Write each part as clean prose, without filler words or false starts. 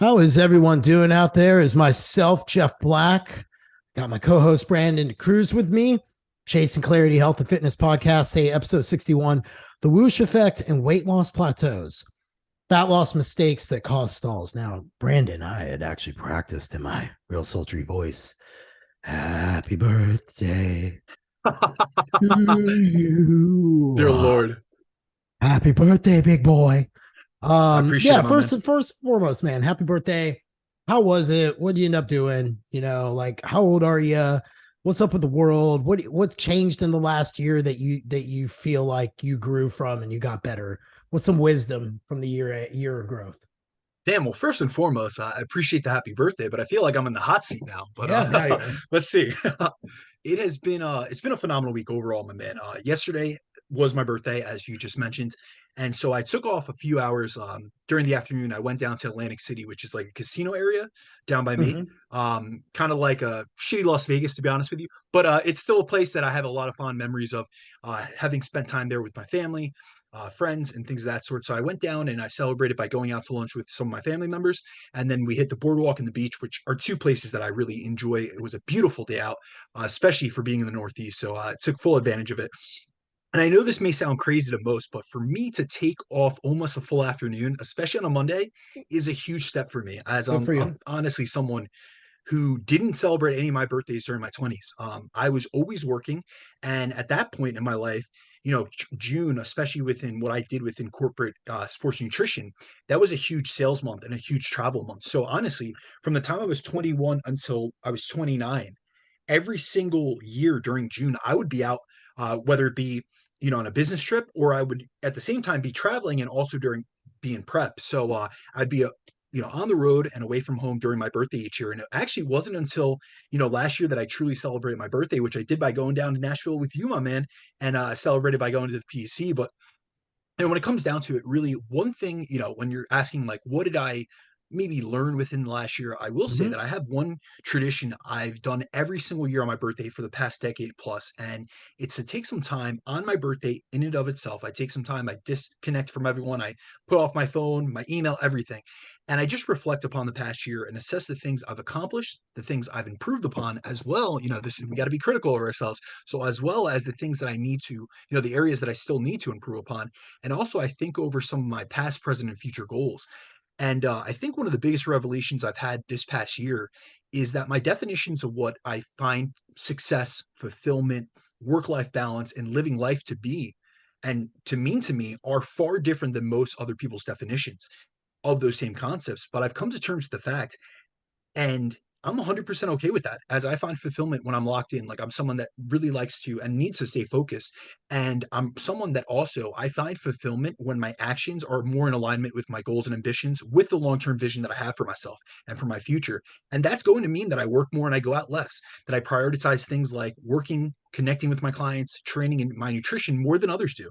How is everyone doing out there? Is myself, Jeff Black. Got my co-host Brandon Cruz with me. Chasing Clarity Health and Fitness Podcast. Hey, episode 61, the Whoosh effect and weight loss plateaus. Fat loss mistakes that cause stalls. Now, Brandon, I had actually practiced in my real sultry voice. Happy birthday to you. Dear Lord. Happy birthday, big boy. I appreciate Yeah, it, my man. first and foremost, man, happy birthday. How was it? What did you end up doing? Like how old are you? What's up with the world? What's changed in the last year that you feel like you grew from and you got better? What's some wisdom from the year of growth? Damn, well, first and foremost, I appreciate the happy birthday, but I feel like I'm in the hot seat now. But Yeah, now you are. let's see. It's been a phenomenal week overall, my man. Yesterday was my birthday, as you just mentioned. And so I took off a few hours during the afternoon. I went down to Atlantic City, which is like a casino area down by me. Mhm. Kind of like a shitty Las Vegas, to be honest with you. But it's still a place that I have a lot of fond memories of having spent time there with my family, friends, and things of that sort. So I went down and I celebrated by going out to lunch with some of my family members. And then we hit the boardwalk and the beach, which are two places that I really enjoy. It was a beautiful day out, especially for being in the Northeast. So I took full advantage of it. And I know this may sound crazy to most, but for me to take off almost a full afternoon, especially on a Monday, is a huge step for me, as Good for you. I'm honestly someone who didn't celebrate any of my birthdays during my 20s. I was always working. And at that point in my life, June, especially within what I did within corporate sports nutrition, that was a huge sales month and a huge travel month. So honestly, from the time I was 21 until I was 29, every single year during June, I would be out, whether it be, on a business trip, or I would at the same time be traveling and also during being prep. So I'd be on the road and away from home during my birthday each year. And it actually wasn't until, last year that I truly celebrated my birthday, which I did by going down to Nashville with you, my man, and celebrated by going to the PEC. But when it comes down to it, really, one thing, when you're asking, like, what did I maybe learn within the last year, I will say Mhm. that I have one tradition I've done every single year on my birthday for the past decade plus, and it's to take some time on my birthday in and of itself. I take some time, I disconnect from everyone, I put off my phone, my email, everything. And I just reflect upon the past year and assess the things I've accomplished, the things I've improved upon as well. We got to be critical of ourselves. So, as well as the things that I need to, the areas that I still need to improve upon. And also, I think over some of my past, present, and future goals. And I think one of the biggest revelations I've had this past year is that my definitions of what I find success, fulfillment, work life balance, and living life to be and to mean to me are far different than most other people's definitions of those same concepts. But I've come to terms with the fact, and I'm 100% okay with that, as I find fulfillment when I'm locked in. Like, I'm someone that really likes to and needs to stay focused. And I'm someone that also I find fulfillment when my actions are more in alignment with my goals and ambitions, with the long term vision that I have for myself and for my future. And that's going to mean that I work more and I go out less, that I prioritize things like working, connecting with my clients, training in my nutrition more than others do,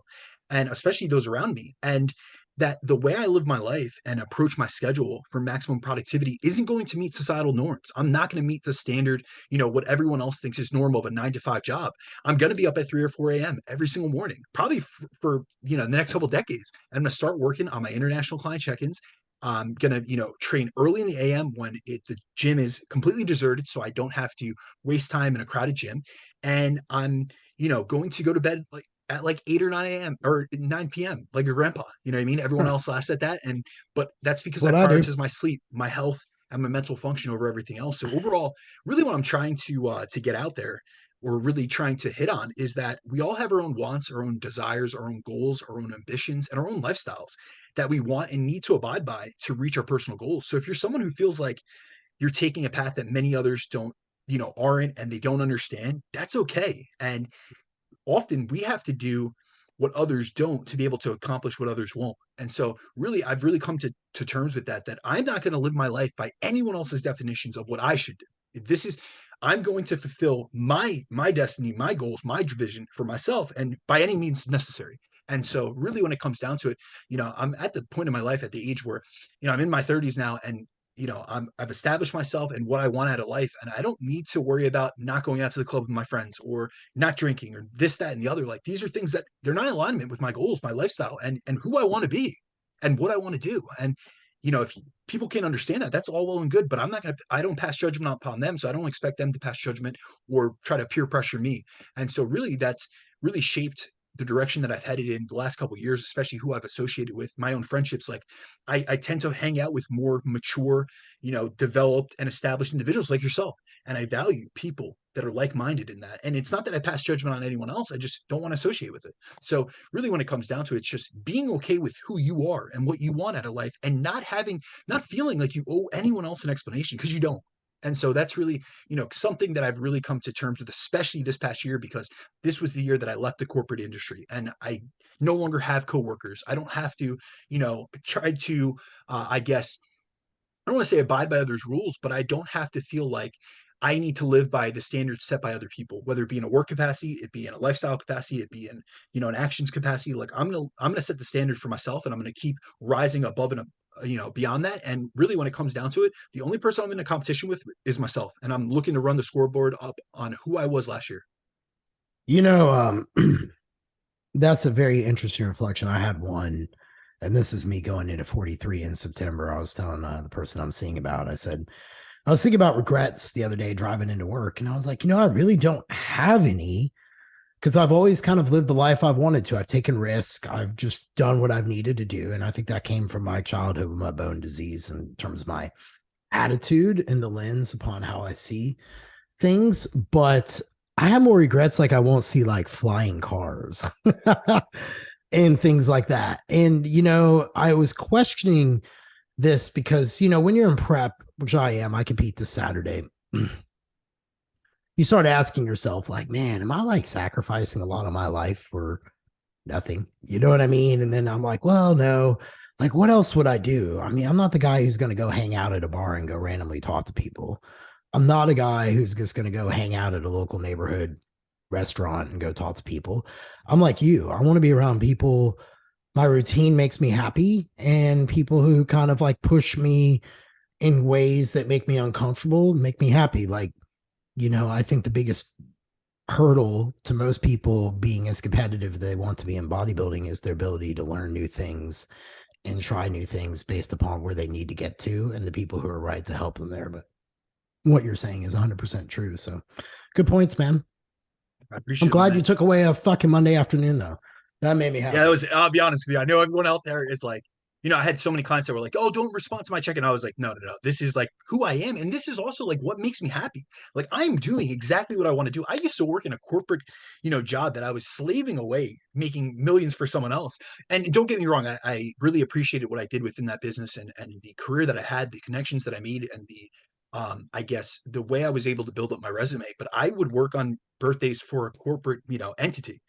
and especially those around me. And that the way I live my life and approach my schedule for maximum productivity isn't going to meet societal norms. I'm not going to meet the standard, what everyone else thinks is normal of a 9 to 5 job. I'm going to be up at 3 or 4 a.m. every single morning, probably for the next couple of decades. I'm going to start working on my international client check-ins. I'm going to, train early in the AM when the gym is completely deserted, so I don't have to waste time in a crowded gym. And I'm, going to go to bed at like 8 or 9 a.m. or 9 p.m. like your grandpa. You know what I mean? Everyone Huh. else lasts at that. But that's because I What I do. prioritize my sleep, my health, and my mental function over everything else. So overall, really what I'm trying to get out there, or really trying to hit on, is that we all have our own wants, our own desires, our own goals, our own ambitions, and our own lifestyles that we want and need to abide by to reach our personal goals. So if you're someone who feels like you're taking a path that many others don't, aren't, and they don't understand, that's okay. And often we have to do what others don't to be able to accomplish what others won't. And so really, I've really come to terms with that I'm not going to live my life by anyone else's definitions of what I should do. This is I'm going to fulfill my destiny, my goals, my vision for myself, and by any means necessary. And so really when it comes down to it, I'm at the point in my life, at the age where, I'm in my 30s now, and I've established myself and what I want out of life, and I don't need to worry about not going out to the club with my friends, or not drinking, or this, that, and the other. Like, these are things that they're not in alignment with my goals, my lifestyle, and who I want to be and what I want to do. And if people can't understand that. That's all well and good, but I don't pass judgment upon them. So I don't expect them to pass judgment or try to peer pressure me. And so really that's really shaped the direction that I've headed in the last couple of years, especially who I've associated with, my own friendships. Like I tend to hang out with more mature, developed and established individuals like yourself. And I value people that are like-minded in that. And it's not that I pass judgment on anyone else. I just don't want to associate with it. So really when it comes down to it, it's just being okay with who you are and what you want out of life, and not feeling like you owe anyone else an explanation, because you don't. And so that's really, something that I've really come to terms with, especially this past year, because this was the year that I left the corporate industry and I no longer have coworkers. I don't have to, try to, I guess, I don't want to say abide by others' rules, but I don't have to feel like I need to live by the standards set by other people, whether it be in a work capacity, it be in a lifestyle capacity, it be in, an actions capacity. Like I'm gonna set the standard for myself, and I'm gonna keep rising above and beyond that. And really, when it comes down to it, the only person I'm in a competition with is myself, and I'm looking to run the scoreboard up on who I was last year. You know, that's a very interesting reflection. I had one, and this is me going into 43 in September. I was telling the person I'm seeing about, I said, I was thinking about regrets the other day driving into work, and I was like, I really don't have any, because I've always kind of lived the life I've wanted to. I've taken risks. I've just done what I've needed to do. And I think that came from my childhood with my bone disease in terms of my attitude and the lens upon how I see things. But I have more regrets, like I won't see like flying cars and things like that. And, I was questioning this because, when you're in prep, which I am, I compete this Saturday. You start asking yourself, like, man, am I like sacrificing a lot of my life for nothing? You know what I mean? And then I'm like, well, no, like, what else would I do? I mean, I'm not the guy who's going to go hang out at a bar and go randomly talk to people. I'm not a guy who's just going to go hang out at a local neighborhood restaurant and go talk to people. I'm like you. I want to be around people. My routine makes me happy, and people who kind of like push me in ways that make me uncomfortable make me happy. Like, I think the biggest hurdle to most people being as competitive as they want to be in bodybuilding is their ability to learn new things and try new things based upon where they need to get to and the people who are right to help them there. But what you're saying is 100% true. So good points, man. I'm glad you took away a fucking Monday afternoon, though. That made me happy. Yeah, I'll be honest with you. I know everyone out there is like, I had so many clients that were like, oh, don't respond to my check. And I was like, no. This is like who I am. And this is also like what makes me happy. Like I'm doing exactly what I want to do. I used to work in a corporate, job that I was slaving away, making millions for someone else. And don't get me wrong, I really appreciated what I did within that business and the career that I had, the connections that I made, and the I guess the way I was able to build up my resume. But I would work on birthdays for a corporate, entity,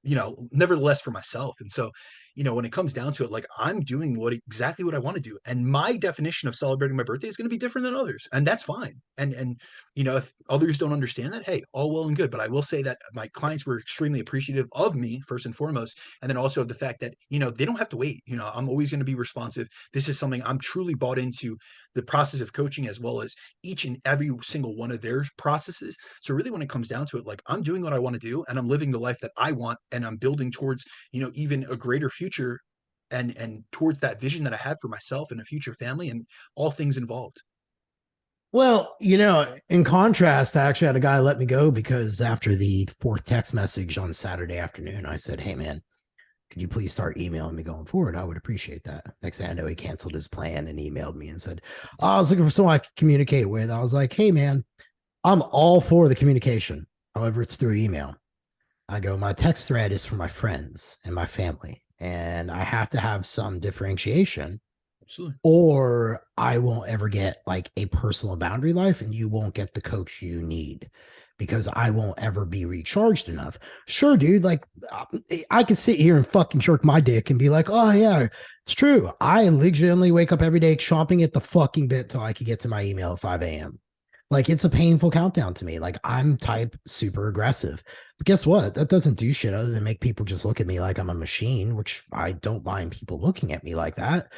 nevertheless for myself. And so, when it comes down to it, like I'm doing exactly what I want to do. And my definition of celebrating my birthday is going to be different than others. And that's fine. And, if others don't understand that, hey, all well and good. But I will say that my clients were extremely appreciative of me first and foremost. And then also of the fact that, they don't have to wait. I'm always going to be responsive. This is something I'm truly bought into, the process of coaching, as well as each and every single one of their processes. So really when it comes down to it, like I'm doing what I want to do and I'm living the life that I want, and I'm building towards, even a greater future and towards that vision that I had for myself and a future family and all things involved. Well, in contrast, I actually had a guy let me go because after the fourth text message on Saturday afternoon, I said, hey, man, could you please start emailing me going forward? I would appreciate that. Next thing I know, he canceled his plan and emailed me and said, oh, I was looking for someone I could communicate with. I was like, hey, man, I'm all for the communication. However, it's through email. I go, my text thread is for my friends and my family, and I have to have some differentiation. Absolutely. Or I won't ever get like a personal boundary life, and you won't get the coach you need because I won't ever be recharged enough. Sure, dude. Like I could sit here and fucking jerk my dick and be like, oh yeah, it's true. I legitimately wake up every day chomping at the fucking bit till I could get to my email at 5 a.m. Like it's a painful countdown to me. Like I'm type super aggressive, but guess what? That doesn't do shit other than make people just look at me like I'm a machine, which I don't mind people looking at me like that.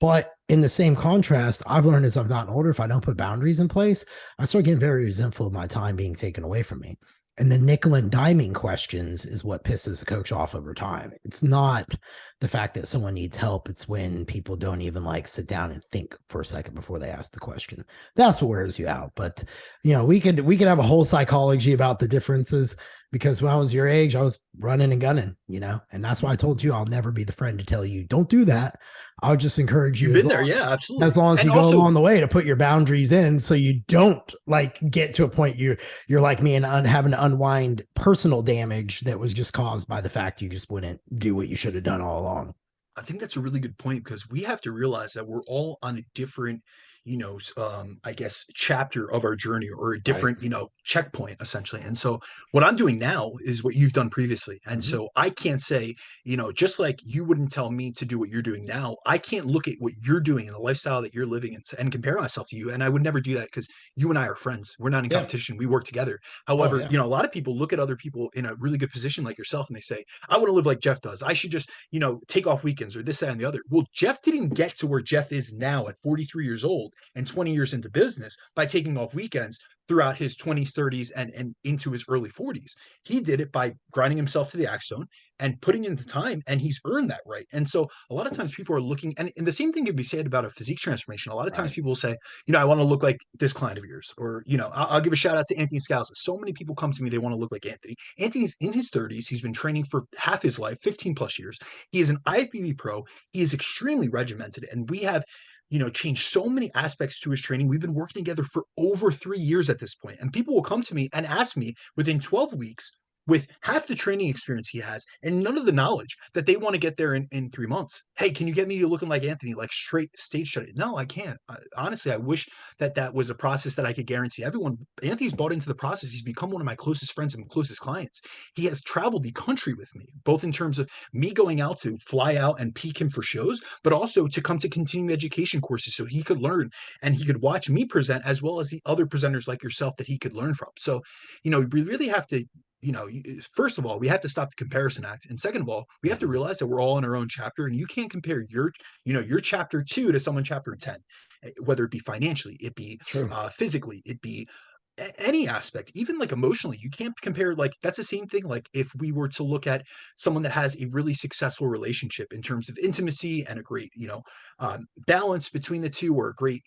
But in the same contrast, I've learned as I've gotten older, if I don't put boundaries in place, I start getting very resentful of my time being taken away from me. And the nickel and diming questions is what pisses a coach off over time. It's not the fact that someone needs help. It's when people don't even like sit down and think for a second before they ask the question. That's what wears you out. But we could have a whole psychology about the differences, because when I was your age, I was running and gunning, and that's why I told you I'll never be the friend to tell you don't do that. I'll just encourage you You've been there. Yeah, absolutely. as long as And you go also, along the way to put your boundaries in, so you don't like get to a point you're like me and having to unwind personal damage that was just caused by the fact you just wouldn't do what you should have done all along. I think that's a really good point because we have to realize that we're all on a different, I guess, chapter of our journey or a Right. different, checkpoint essentially. And so what I'm doing now is what you've done previously. And Mhm. so I can't say, just like you wouldn't tell me to do what you're doing now, I can't look at what you're doing and the lifestyle that you're living and compare myself to you. And I would never do that because you and I are friends. We're not in Yeah. competition. We work together. Oh However, yeah. a lot of people look at other people in a really good position like yourself and they say, I want to live like Jeff does. I should just take off weekends or this, that, and the other. Well, Jeff didn't get to where Jeff is now at 43 years old and 20 years into business by taking off weekends throughout his 20s, 30s, and into his early 40s. He did it by grinding himself to the axe zone and putting in the time, and he's earned that right. And so a lot of times people are looking, and the same thing can be said about a physique transformation. A lot of times Right. people will say, I want to look like this client of yours, or, I'll give a shout out to Anthony Scalza. So many people come to me, they want to look like Anthony. Anthony's in his 30s. He's been training for half his life, 15 plus years. He is an IFBB pro. He is extremely regimented, and we have changed so many aspects to his training. We've been working together for over 3 years at this point, and people will come to me and ask me within 12 weeks, with half the training experience he has and none of the knowledge, that they want to get there in 3 months. Hey, can you get me to looking like Anthony, like straight stage study? No, I can't. Honestly, I wish that was a process that I could guarantee everyone. Anthony's bought into the process. He's become one of my closest friends and closest clients. He has traveled the country with me, both in terms of me going out to fly out and peak him for shows, but also to come to continuing education courses so he could learn and he could watch me present, as well as the other presenters like yourself that he could learn from. So, we really have to, first of all, we have to stop the comparison act. And second of all, we have to Mhm. realize that we're all in our own chapter, and you can't compare your chapter 2 to someone chapter 10, whether it be financially, it be True. physically, it be any aspect, even like emotionally. You can't compare. Like, that's the same thing. Like, if we were to look at someone that has a really successful relationship in terms of intimacy and a great, balance between the two, or great,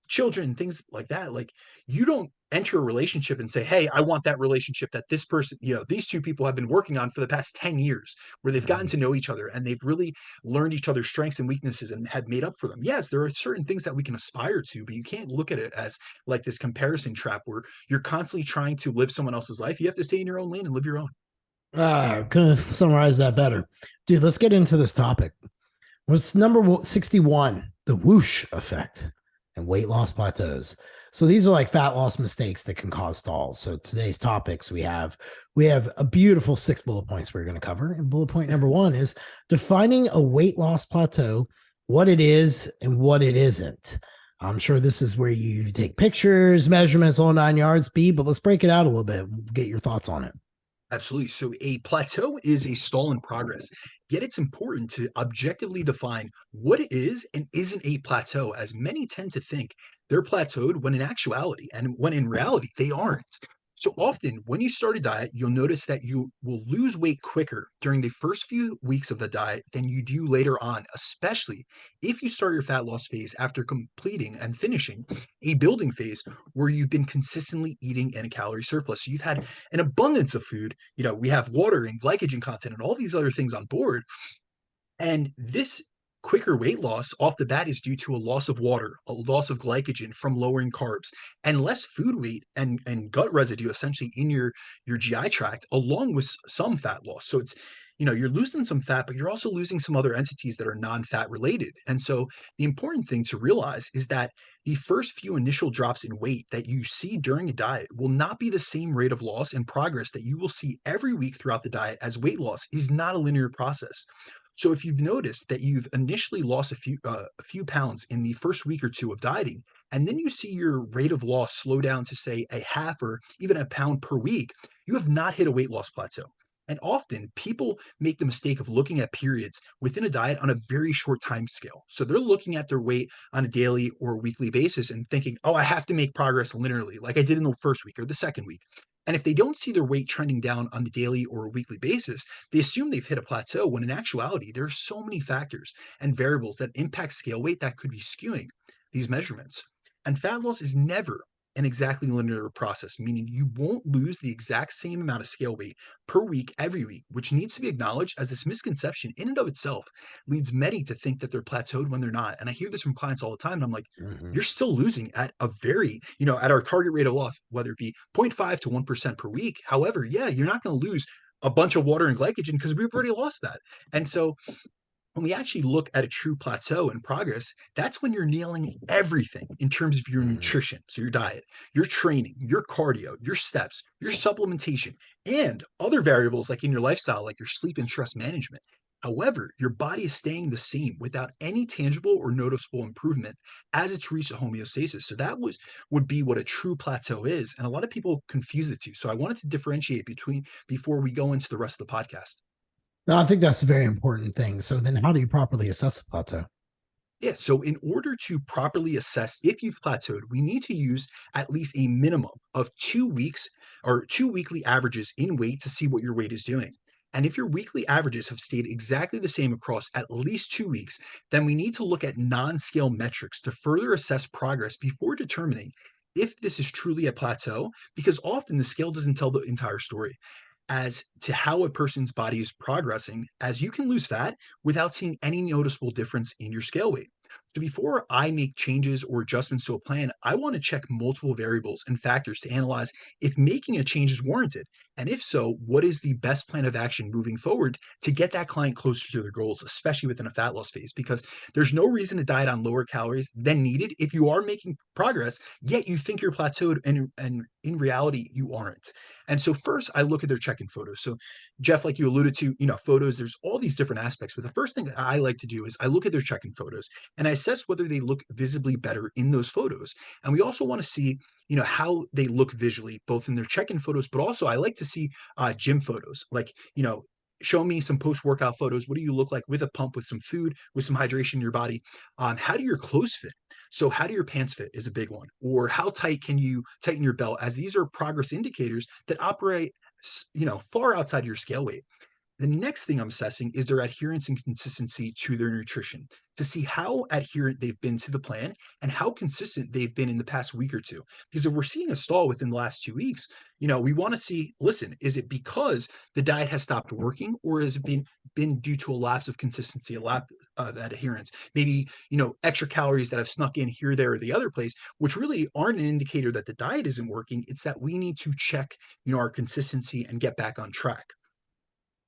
children, things like that. Like, you don't enter a relationship and say, hey, I want that relationship that this person, these two people have been working on for the past 10 years, where they've gotten Mhm. to know each other and they've really learned each other's strengths and weaknesses and have made up for them. Yes, there are certain things that we can aspire to, but you can't look at it as like this comparison trap where you're constantly trying to live someone else's life. You have to stay in your own lane and live your own. Couldn't summarize that better. Dude, let's get into this topic. Was number 61, the whoosh effect and weight loss plateaus. So these are like fat loss mistakes that can cause stalls. So today's topics, we have a beautiful 6 bullet points we're going to cover. And bullet point number 1 is defining a weight loss plateau, what it is and what it isn't. I'm sure this is where you take pictures, measurements, all 9 yards, B, but let's break it out a little bit and get your thoughts on it. Absolutely. So a plateau is a stall in progress. Yet it's important to objectively define what it is and isn't a plateau, as many tend to think they're plateaued when in actuality, and when in reality, they aren't. So often, when you start a diet, you'll notice that you will lose weight quicker during the first few weeks of the diet than you do later on, especially if you start your fat loss phase after completing and finishing a building phase where you've been consistently eating in a calorie surplus. So you've had an abundance of food. We have water and glycogen content and all these other things on board. And this quicker weight loss off the bat is due to a loss of water, a loss of glycogen from lowering carbs, and less food weight and gut residue essentially in your GI tract, along with some fat loss. So it's, you're losing some fat, but you're also losing some other entities that are non-fat related. And so the important thing to realize is that the first few initial drops in weight that you see during a diet will not be the same rate of loss and progress that you will see every week throughout the diet, as weight loss is not a linear process. So if you've noticed that you've initially lost a few pounds in the first week or two of dieting, and then you see your rate of loss slow down to say a half or even a pound per week, you have not hit a weight loss plateau. And often people make the mistake of looking at periods within a diet on a very short time scale. So they're looking at their weight on a daily or weekly basis and thinking, oh, I have to make progress linearly, like I did in the first week or the second week. And if they don't see their weight trending down on a daily or a weekly basis, they assume they've hit a plateau when in actuality, there are so many factors and variables that impact scale weight that could be skewing these measurements. And fat loss is never an exactly linear process, meaning you won't lose the exact same amount of scale weight per week every week, which needs to be acknowledged, as this misconception in and of itself leads many to think that they're plateaued when they're not. And I hear this from clients all the time, and I'm like, Mhm. you're still losing at a very, at our target rate of loss, whether it be 0.5 to 1% per week. However, yeah, you're not going to lose a bunch of water and glycogen because we've already lost that. And so when we actually look at a true plateau in progress, that's when you're nailing everything in terms of your Mhm. nutrition. So, your diet, your training, your cardio, your steps, your supplementation, and other variables like in your lifestyle, like your sleep and stress management. However, your body is staying the same without any tangible or noticeable improvement as it's reached a homeostasis. So that would be what a true plateau is. And a lot of people confuse the two. So I wanted to differentiate between before we go into the rest of the podcast. No, I think that's a very important thing. So then how do you properly assess a plateau? Yeah, so in order to properly assess if you've plateaued, we need to use at least a minimum of 2 weeks or two weekly averages in weight to see what your weight is doing. And if your weekly averages have stayed exactly the same across at least 2 weeks, then we need to look at non scale metrics to further assess progress before determining if this is truly a plateau, because often the scale doesn't tell the entire story as to how a person's body is progressing, as you can lose fat without seeing any noticeable difference in your scale weight. So before I make changes or adjustments to a plan, I want to check multiple variables and factors to analyze if making a change is warranted. And if so, what is the best plan of action moving forward to get that client closer to their goals, especially within a fat loss phase? Because there's no reason to diet on lower calories than needed if you are making progress, yet you think you're plateaued, and in reality, you aren't. And so first I look at their check-in photos. So Jeff, like you alluded to, photos, there's all these different aspects. But the first thing that I like to do is I look at their check-in photos and I assess whether they look visibly better in those photos. And we also want to see, how they look visually, both in their check-in photos, but also I like to see gym photos. Like, show me some post-workout photos. What do you look like with a pump, with some food, with some hydration in your body? How do your clothes fit? So how do your pants fit is a big one. Or how tight can you tighten your belt? As these are progress indicators that operate, far outside your scale weight. The next thing I'm assessing is their adherence and consistency to their nutrition to see how adherent they've been to the plan and how consistent they've been in the past week or two. Because if we're seeing a stall within the last 2 weeks, we want to see, listen, is it because the diet has stopped working, or has it been due to a lapse of consistency, a lapse of adherence? Maybe, extra calories that have snuck in here, there, or the other place, which really aren't an indicator that the diet isn't working. It's that we need to check, our consistency and get back on track.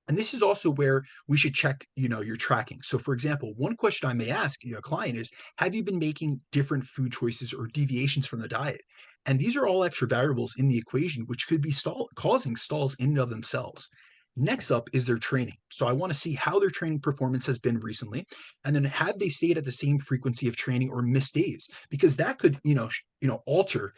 And this is also where we should check, your tracking. So for example, one question I may ask a client is, have you been making different food choices or deviations from the diet? And these are all extra variables in the equation, which could be causing stalls in and of themselves. Next up is their training. So I want to see how their training performance has been recently, and then have they stayed at the same frequency of training or missed days? Because that could, alter,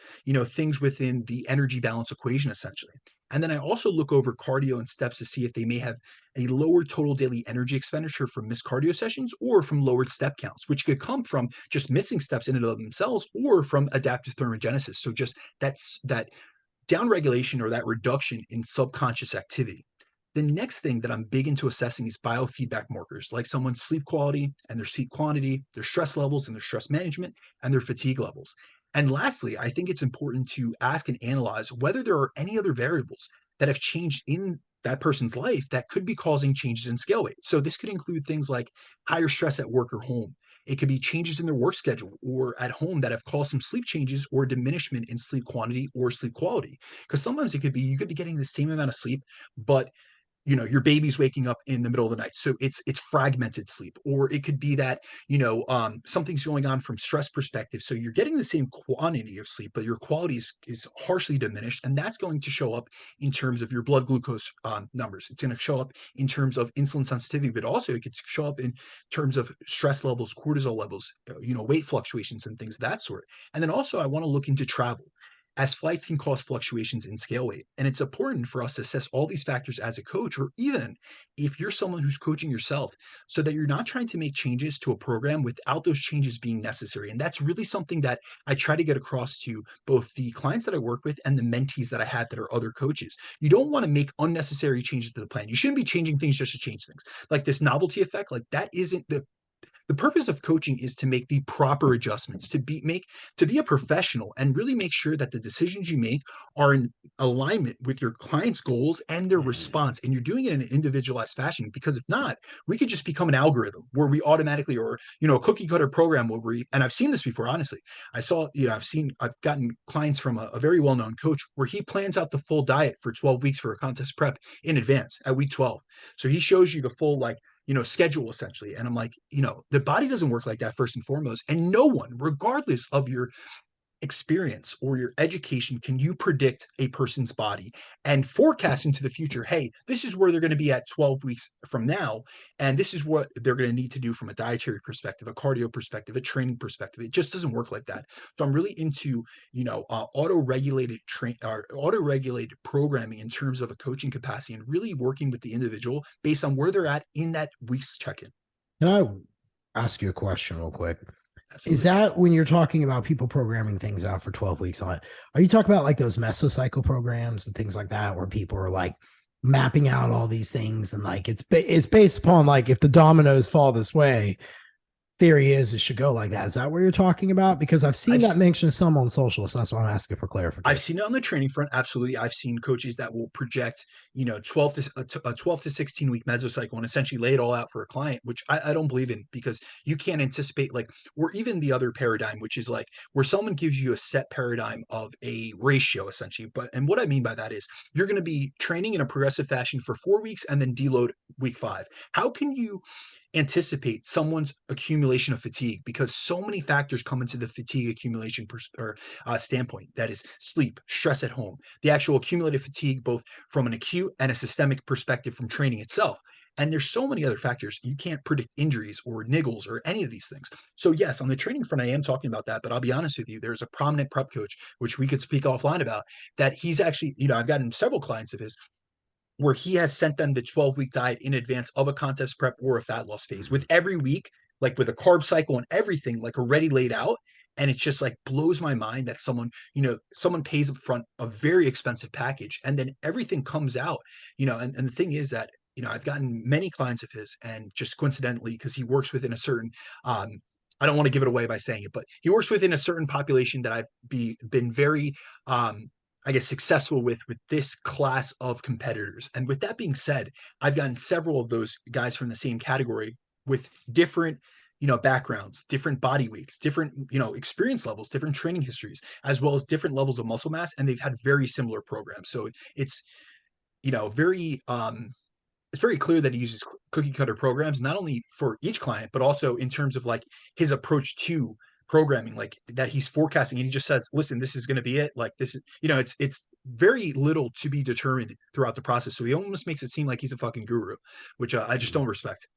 things within the energy balance equation essentially. And then I also look over cardio and steps to see if they may have a lower total daily energy expenditure from missed cardio sessions or from lowered step counts, which could come from just missing steps in and of themselves or from adaptive thermogenesis. So just that downregulation or that reduction in subconscious activity. The next thing that I'm big into assessing is biofeedback markers, like someone's sleep quality and their sleep quantity, their stress levels and their stress management, and their fatigue levels. And lastly, I think it's important to ask and analyze whether there are any other variables that have changed in that person's life that could be causing changes in scale weight. So this could include things like higher stress at work or home. It could be changes in their work schedule or at home that have caused some sleep changes or diminishment in sleep quantity or sleep quality. Because sometimes it could be you could be getting the same amount of sleep, but your baby's waking up in the middle of the night, so it's fragmented sleep. Or it could be that something's going on from stress perspective, so you're getting the same quantity of sleep but your quality is harshly diminished, and that's going to show up in terms of your blood glucose numbers. It's going to show up in terms of insulin sensitivity, but also it could show up in terms of stress levels, cortisol levels, weight fluctuations and things of that sort. And then also I want to look into travel. as flights can cause fluctuations in scale weight. And it's important for us to assess all these factors as a coach, or even if you're someone who's coaching yourself, so that you're not trying to make changes to a program without those changes being necessary. And that's really something that I try to get across to both the clients that I work with and the mentees that I have that are other coaches. You don't want to make unnecessary changes to the plan. You shouldn't be changing things just to change things. Like this novelty effect, like that isn't the purpose of coaching is to make the proper adjustments, to be a professional and really make sure that the decisions you make are in alignment with your client's goals and their response. And you're doing it in an individualized fashion, because if not, we could just become an algorithm where we automatically, or a cookie cutter program where and I've seen this before, honestly. I've gotten clients from a very well-known coach where he plans out the full diet for 12 weeks for a contest prep in advance at week 12. So he shows you the full, like, schedule essentially. And I'm like, the body doesn't work like that, first and foremost. And no one, regardless of your experience or your education, can you predict a person's body and forecast into the future. Hey, this is where they're going to be at 12 weeks from now, and this is what they're going to need to do from a dietary perspective, a cardio perspective, a training perspective. It just doesn't work like that. So I'm really into auto-regulated programming in terms of a coaching capacity, and really working with the individual based on where they're at in that week's check-in. Can I ask you a question real quick? Absolutely. Is that when you're talking about people programming things out for 12 weeks on it? Are you talking about like those mesocycle programs and things like that, where people are like mapping out all these things, and like it's based upon like, if the dominoes fall this way, theory is it should go like that? Is that what you're talking about? Because I've seen that mentioned some on social, so that's why I'm asking for clarification. I've seen it on the training front. Absolutely. I've seen coaches that will project, 12 to 16 week mesocycle and essentially lay it all out for a client, which I don't believe in, because you can't anticipate, like, or even the other paradigm, which is like where someone gives you a set paradigm of a ratio essentially. And what I mean by that is you're going to be training in a progressive fashion for 4 weeks and then deload week 5. How can you anticipate someone's accumulation of fatigue, because so many factors come into the fatigue accumulation standpoint? That is sleep, stress at home, the actual accumulated fatigue, both from an acute and a systemic perspective from training itself. And there's so many other factors. You can't predict injuries or niggles or any of these things. So yes, on the training front, I am talking about that. But I'll be honest with you, there's a prominent prep coach, which we could speak offline about, that he's actually, I've gotten several clients of his where he has sent them the 12-week diet in advance of a contest prep or a fat loss phase, with every week, like with a carb cycle and everything, like already laid out. And it just like blows my mind that someone pays up front a very expensive package, and then everything comes out, and the thing is that, I've gotten many clients of his, and just coincidentally, because he works within a certain, I don't want to give it away by saying it, but he works within a certain population that I've been very, I guess, successful with this class of competitors. And with that being said, I've gotten several of those guys from the same category with different, backgrounds, different body weights, different, experience levels, different training histories, as well as different levels of muscle mass. And they've had very similar programs. So it's, very, it's very clear that he uses cookie cutter programs, not only for each client, but also in terms of like his approach to programming, like that he's forecasting, and he just says, listen, this is going to be it. Like this is, it's very little to be determined throughout the process. So he almost makes it seem like he's a fucking guru, which I just don't respect.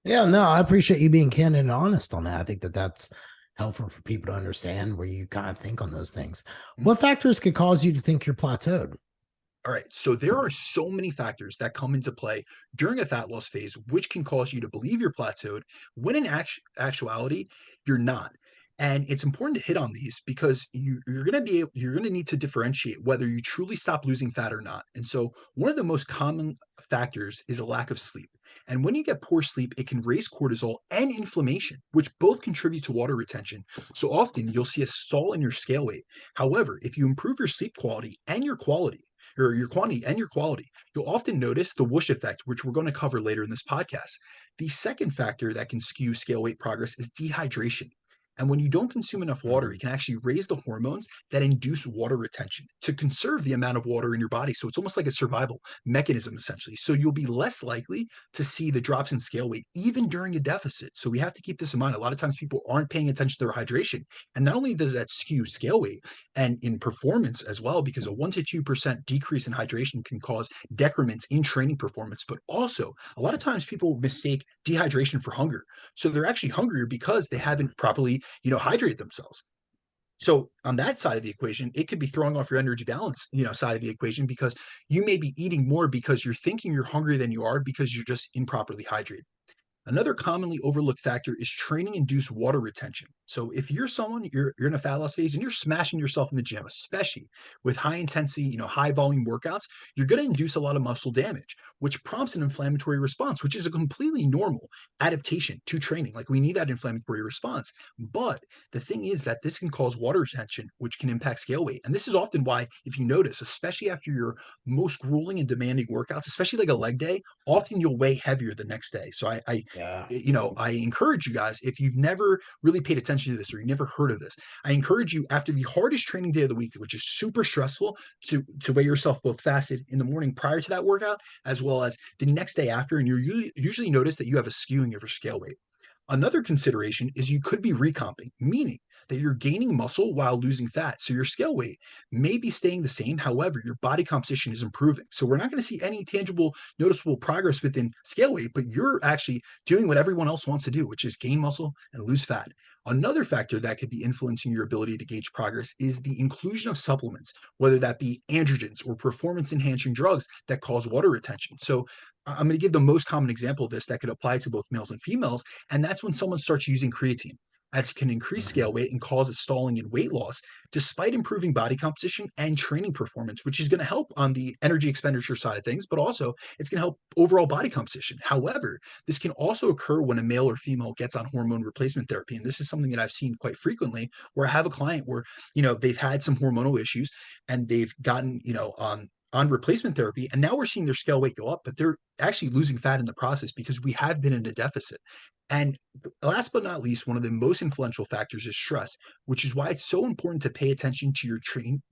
Yeah, no, I appreciate you being candid and honest on that. I think that that's helpful for people to understand where you kind of think on those things. What factors could cause you to think you're plateaued? All right. So there are so many factors that come into play during a fat loss phase, which can cause you to believe you're plateaued when in actuality, you're not. And it's important to hit on these, because you're going to need to differentiate whether you truly stop losing fat or not. And so one of the most common factors is a lack of sleep. And when you get poor sleep, it can raise cortisol and inflammation, which both contribute to water retention. So often you'll see a stall in your scale weight. However, if you improve your sleep quality and your quality, or your quantity and your quality, you'll often notice the whoosh effect, which we're going to cover later in this podcast. The second factor that can skew scale weight progress is dehydration. And when you don't consume enough water, it can actually raise the hormones that induce water retention to conserve the amount of water in your body. So it's almost like a survival mechanism, essentially. So you'll be less likely to see the drops in scale weight, even during a deficit. So we have to keep this in mind. A lot of times people aren't paying attention to their hydration. And not only does that skew scale weight and in performance as well, because a 1 to 2% decrease in hydration can cause decrements in training performance, but also a lot of times people mistake dehydration for hunger. So they're actually hungrier because they haven't properly, hydrated themselves. So on that side of the equation, it could be throwing off your energy balance, side of the equation, because you may be eating more because you're thinking you're hungrier than you are because you're just improperly hydrated. Another commonly overlooked factor is training induced water retention. So if you're someone you're in a fat loss phase and you're smashing yourself in the gym, especially with high intensity, high volume workouts, you're going to induce a lot of muscle damage, which prompts an inflammatory response, which is a completely normal adaptation to training. Like we need that inflammatory response. But the thing is that this can cause water retention, which can impact scale weight. And this is often why, if you notice, especially after your most grueling and demanding workouts, especially like a leg day, often you'll weigh heavier the next day. So Yeah. I encourage you guys, if you've never really paid attention to this or you've never heard of this, I encourage you after the hardest training day of the week, which is super stressful, to weigh yourself both fasted in the morning prior to that workout, as well as the next day after. And you usually notice that you have a skewing of your scale weight. Another consideration is you could be recomping, meaning that you're gaining muscle while losing fat. So your scale weight may be staying the same. However, your body composition is improving. So we're not going to see any tangible, noticeable progress within scale weight, but you're actually doing what everyone else wants to do, which is gain muscle and lose fat. Another factor that could be influencing your ability to gauge progress is the inclusion of supplements, whether that be androgens or performance enhancing drugs that cause water retention. So I'm going to give the most common example of this that could apply to both males and females, and that's when someone starts using creatine, as it can increase Mhm. scale weight and cause a stalling in weight loss, despite improving body composition and training performance, which is going to help on the energy expenditure side of things, but also it's going to help overall body composition. However, this can also occur when a male or female gets on hormone replacement therapy. And this is something that I've seen quite frequently where I have a client where, they've had some hormonal issues and they've gotten, on replacement therapy. And now we're seeing their scale weight go up, but they're actually losing fat in the process because we have been in a deficit. And last but not least, one of the most influential factors is stress, which is why it's so important to pay attention to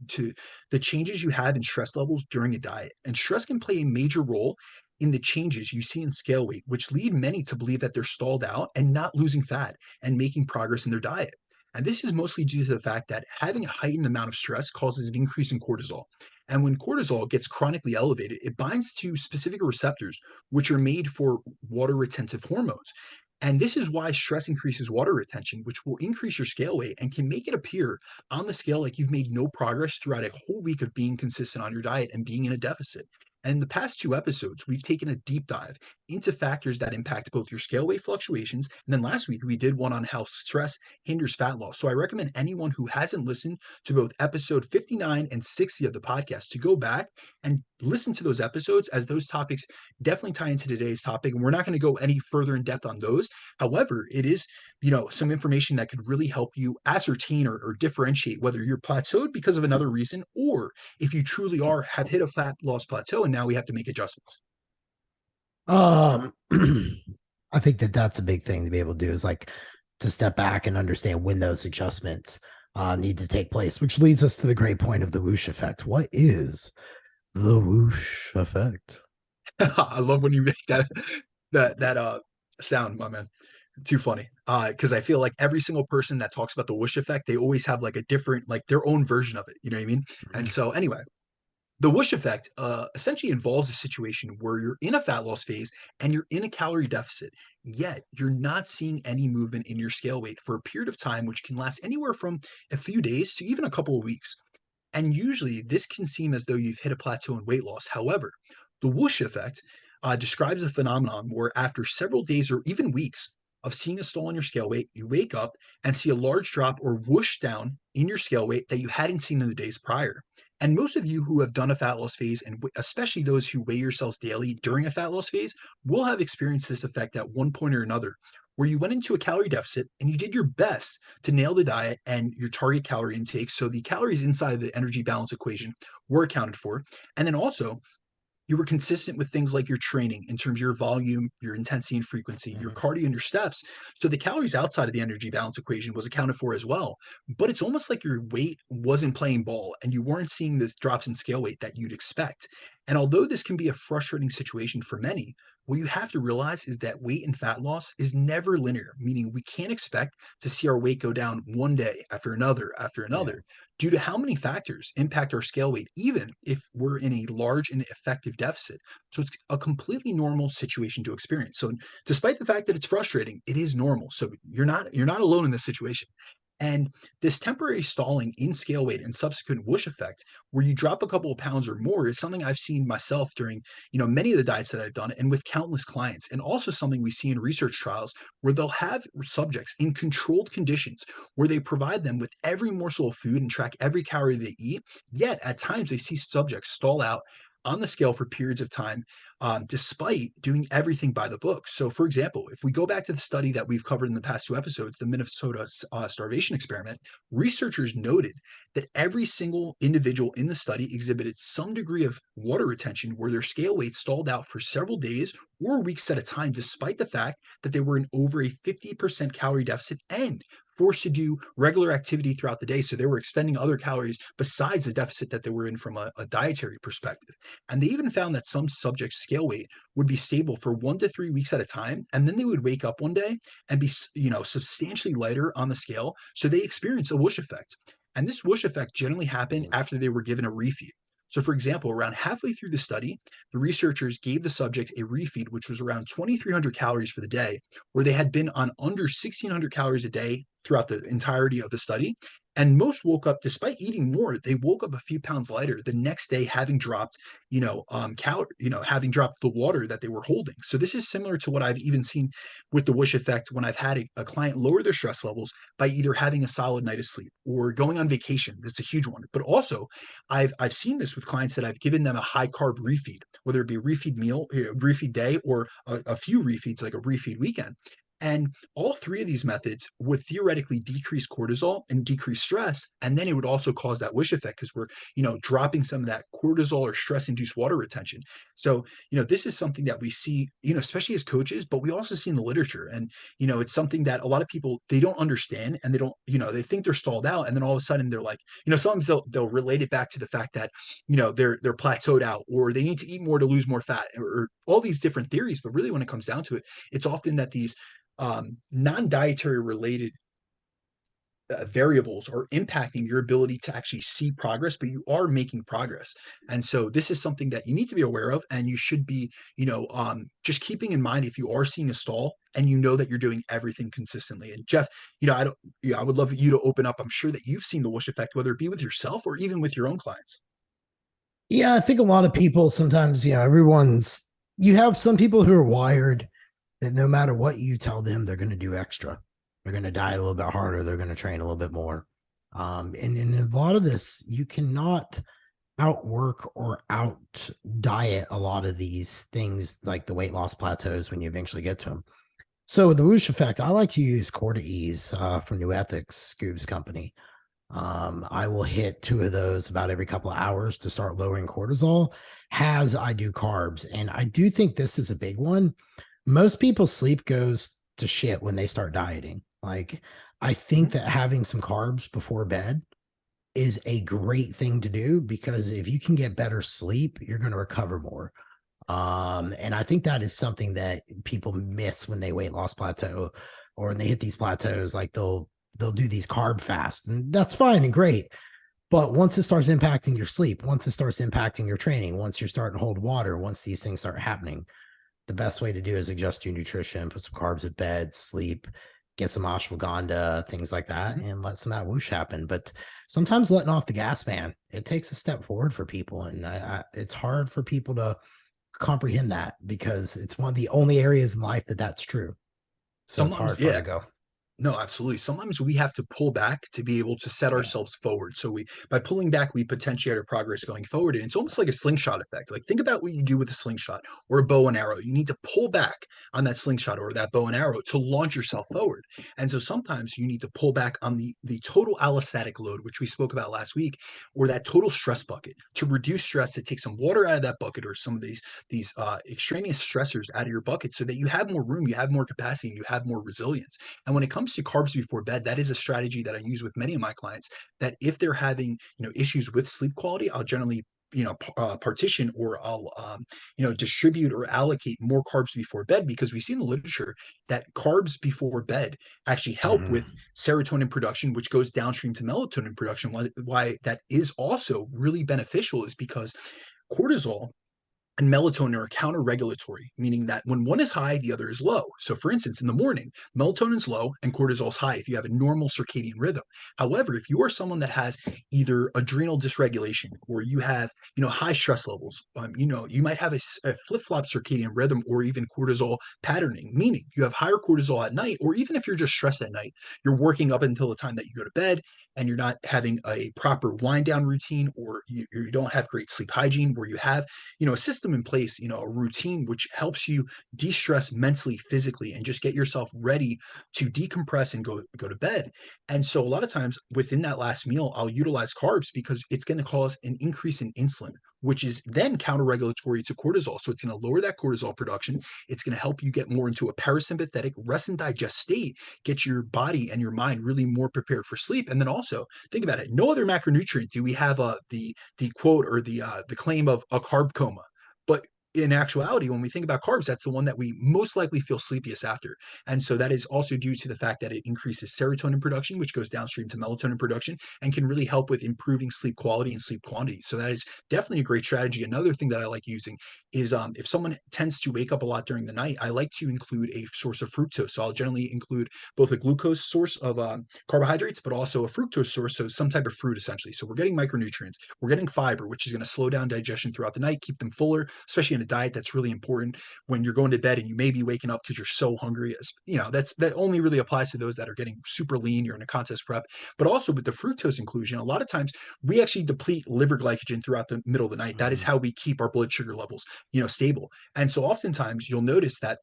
to the changes you have in stress levels during a diet. And stress can play a major role in the changes you see in scale weight, which lead many to believe that they're stalled out and not losing fat and making progress in their diet. And this is mostly due to the fact that having a heightened amount of stress causes an increase in cortisol. And when cortisol gets chronically elevated, it binds to specific receptors, which are made for water retentive hormones. And this is why stress increases water retention, which will increase your scale weight and can make it appear on the scale like you've made no progress throughout a whole week of being consistent on your diet and being in a deficit. And in the past two episodes, we've taken a deep dive into factors that impact both your scale weight fluctuations. And then last week, we did one on how stress hinders fat loss. So I recommend anyone who hasn't listened to both episode 59 and 60 of the podcast to go back and listen to those episodes, as those topics definitely tie into today's topic. And we're not going to go any further in depth on those. However, it is, some information that could really help you ascertain or differentiate whether you're plateaued because of another reason, or if you truly have hit a fat loss plateau and now we have to make adjustments. Um, I think that that's a big thing to be able to do is like to step back and understand when those adjustments need to take place, which leads us to the great point of the whoosh effect. What is the whoosh effect? I love when you make that sound, my man. Too funny. Because I feel like every single person that talks about the whoosh effect, they always have like a different, like their own version of it. You know what I mean? And Mhm. so anyway, the whoosh effect essentially involves a situation where you're in a fat loss phase and you're in a calorie deficit, yet you're not seeing any movement in your scale weight for a period of time, which can last anywhere from a few days to even a couple of weeks. And usually, this can seem as though you've hit a plateau in weight loss. However, the whoosh effect describes a phenomenon where after several days or even weeks of seeing a stall in your scale weight, you wake up and see a large drop or whoosh down in your scale weight that you hadn't seen in the days prior. And most of you who have done a fat loss phase, and especially those who weigh yourselves daily during a fat loss phase, will have experienced this effect at one point or another, where you went into a calorie deficit and you did your best to nail the diet and your target calorie intake. So the calories inside the energy balance equation were accounted for. And then also, you were consistent with things like your training in terms of your volume, your intensity and frequency, your Mhm. cardio and your steps. So the calories outside of the energy balance equation was accounted for as well. But it's almost like your weight wasn't playing ball and you weren't seeing this drops in scale weight that you'd expect. And although this can be a frustrating situation for many, what you have to realize is that weight and fat loss is never linear, meaning we can't expect to see our weight go down one day after Yeah. another, due to how many factors impact our scale weight, even if we're in a large and effective deficit. So it's a completely normal situation to experience. So despite the fact that it's frustrating, it is normal. So you're not alone in this situation. And this temporary stalling in scale weight and subsequent whoosh effect, where you drop a couple of pounds or more, is something I've seen myself during, many of the diets that I've done and with countless clients, and also something we see in research trials where they'll have subjects in controlled conditions where they provide them with every morsel of food and track every calorie they eat. Yet at times they see subjects stall out on the scale for periods of time, despite doing everything by the book. So, for example, if we go back to the study that we've covered in the past two episodes, the Minnesota starvation experiment, researchers noted that every single individual in the study exhibited some degree of water retention where their scale weight stalled out for several days or weeks at a time, despite the fact that they were in over a 50% calorie deficit and forced to do regular activity throughout the day. So they were expending other calories besides the deficit that they were in from a dietary perspective. And they even found that some subjects' scale weight would be stable for 1 to 3 weeks at a time. And then they would wake up one day and be, substantially lighter on the scale. So they experienced a whoosh effect. And this whoosh effect generally happened after they were given a refeed. So, for example, around halfway through the study, the researchers gave the subjects a refeed, which was around 2,300 calories for the day, where they had been on under 1,600 calories a day throughout the entirety of the study. And most woke up, despite eating more, they woke up a few pounds lighter the next day, having dropped, having dropped the water that they were holding. So this is similar to what I've even seen with the whoosh effect when I've had a client lower their stress levels by either having a solid night of sleep or going on vacation. That's a huge one. But also, I've seen this with clients that I've given them a high carb refeed, whether it be a refeed meal, a refeed day, or a few refeeds like a refeed weekend. And all three of these methods would theoretically decrease cortisol and decrease stress. And then it would also cause that whoosh effect because we're, dropping some of that cortisol or stress induced water retention. So, this is something that we see, especially as coaches, but we also see in the literature. And, it's something that a lot of people, they don't understand and they don't, they think they're stalled out. And then all of a sudden they're like, sometimes they'll relate it back to the fact that, they're plateaued out or they need to eat more to lose more fat or all these different theories. But really when it comes down to it, it's often that these non-dietary related variables are impacting your ability to actually see progress, but you are making progress. And so this is something that you need to be aware of, and you should be, just keeping in mind if you are seeing a stall and you know that you're doing everything consistently. And Jeff, I would love you to open up. I'm sure that you've seen the whoosh effect, whether it be with yourself or even with your own clients. Yeah, I think a lot of people sometimes, you have some people who are wired that no matter what you tell them, they're going to do extra. They're going to diet a little bit harder. They're going to train a little bit more. And in a lot of this, you cannot outwork or out diet a lot of these things like the weight loss plateaus when you eventually get to them. So with the whoosh effect, I like to use Corda-Ease from New Ethics, Scoob's company. I will hit 2 of those about every couple of hours to start lowering cortisol as I do carbs. And I do think this is a big one. Most people's sleep goes to shit when they start dieting. Like, I think that having some carbs before bed is a great thing to do because if you can get better sleep, you're going to recover more. And I think that is something that people miss when they weight loss plateau or when they hit these plateaus. Like they'll do these carb fasts, and that's fine and great. But once it starts impacting your sleep, once it starts impacting your training, once you're starting to hold water, once these things start happening, the best way to do is adjust your nutrition, put some carbs at bed, sleep, get some ashwagandha, things like that, and let some of that whoosh happen. But sometimes letting off the gas, man, it takes a step forward for people. And it's hard for people to comprehend that because it's one of the only areas in life that that's true. So it's hard Sometimes, for them yeah. to go. No, absolutely. Sometimes we have to pull back to be able to set ourselves forward. So by pulling back, we potentiate our progress going forward. And it's almost like a slingshot effect. Like think about what you do with a slingshot or a bow and arrow. You need to pull back on that slingshot or that bow and arrow to launch yourself forward. And so sometimes you need to pull back on the total allostatic load, which we spoke about last week, or that total stress bucket to reduce stress, to take some water out of that bucket or some of these extraneous stressors out of your bucket so that you have more room, you have more capacity, and you have more resilience. And when it comes to carbs before bed, that is a strategy that I use with many of my clients, that if they're having, issues with sleep quality, I'll generally partition or I'll distribute or allocate more carbs before bed, because we see in the literature that carbs before bed actually help with serotonin production, which goes downstream to melatonin production. Why that is also really beneficial is because cortisol and melatonin are counter-regulatory, meaning that when one is high, the other is low. So, for instance, in the morning, melatonin's low and cortisol's high if you have a normal circadian rhythm. However, if you are someone that has either adrenal dysregulation or you have, high stress levels, you might have a flip-flop circadian rhythm or even cortisol patterning, meaning you have higher cortisol at night, or even if you're just stressed at night, you're working up until the time that you go to bed and you're not having a proper wind down routine, or you don't have great sleep hygiene where you have a system in place, a routine which helps you de-stress mentally, physically, and just get yourself ready to decompress and go to bed. And so a lot of times within that last meal, I'll utilize carbs because it's going to cause an increase in insulin, which is then counter-regulatory to cortisol. So it's going to lower that cortisol production. It's going to help you get more into a parasympathetic rest and digest state, get your body and your mind really more prepared for sleep. And then also think about it: no other macronutrient do we have the quote or the claim of a carb coma. But in actuality, when we think about carbs, that's the one that we most likely feel sleepiest after. And so that is also due to the fact that it increases serotonin production, which goes downstream to melatonin production and can really help with improving sleep quality and sleep quantity. So that is definitely a great strategy. Another thing that I like using is if someone tends to wake up a lot during the night, I like to include a source of fructose. So I'll generally include both a glucose source of carbohydrates, but also a fructose source, so some type of fruit essentially. So we're getting micronutrients, we're getting fiber, which is going to slow down digestion throughout the night, keep them fuller, especially in a diet that's really important when you're going to bed and you may be waking up because you're so hungry. That only really applies to those that are getting super lean, you're in a contest prep. But also with the fructose inclusion, a lot of times we actually deplete liver glycogen throughout the middle of the night. That is how we keep our blood sugar levels, stable. And so oftentimes you'll notice that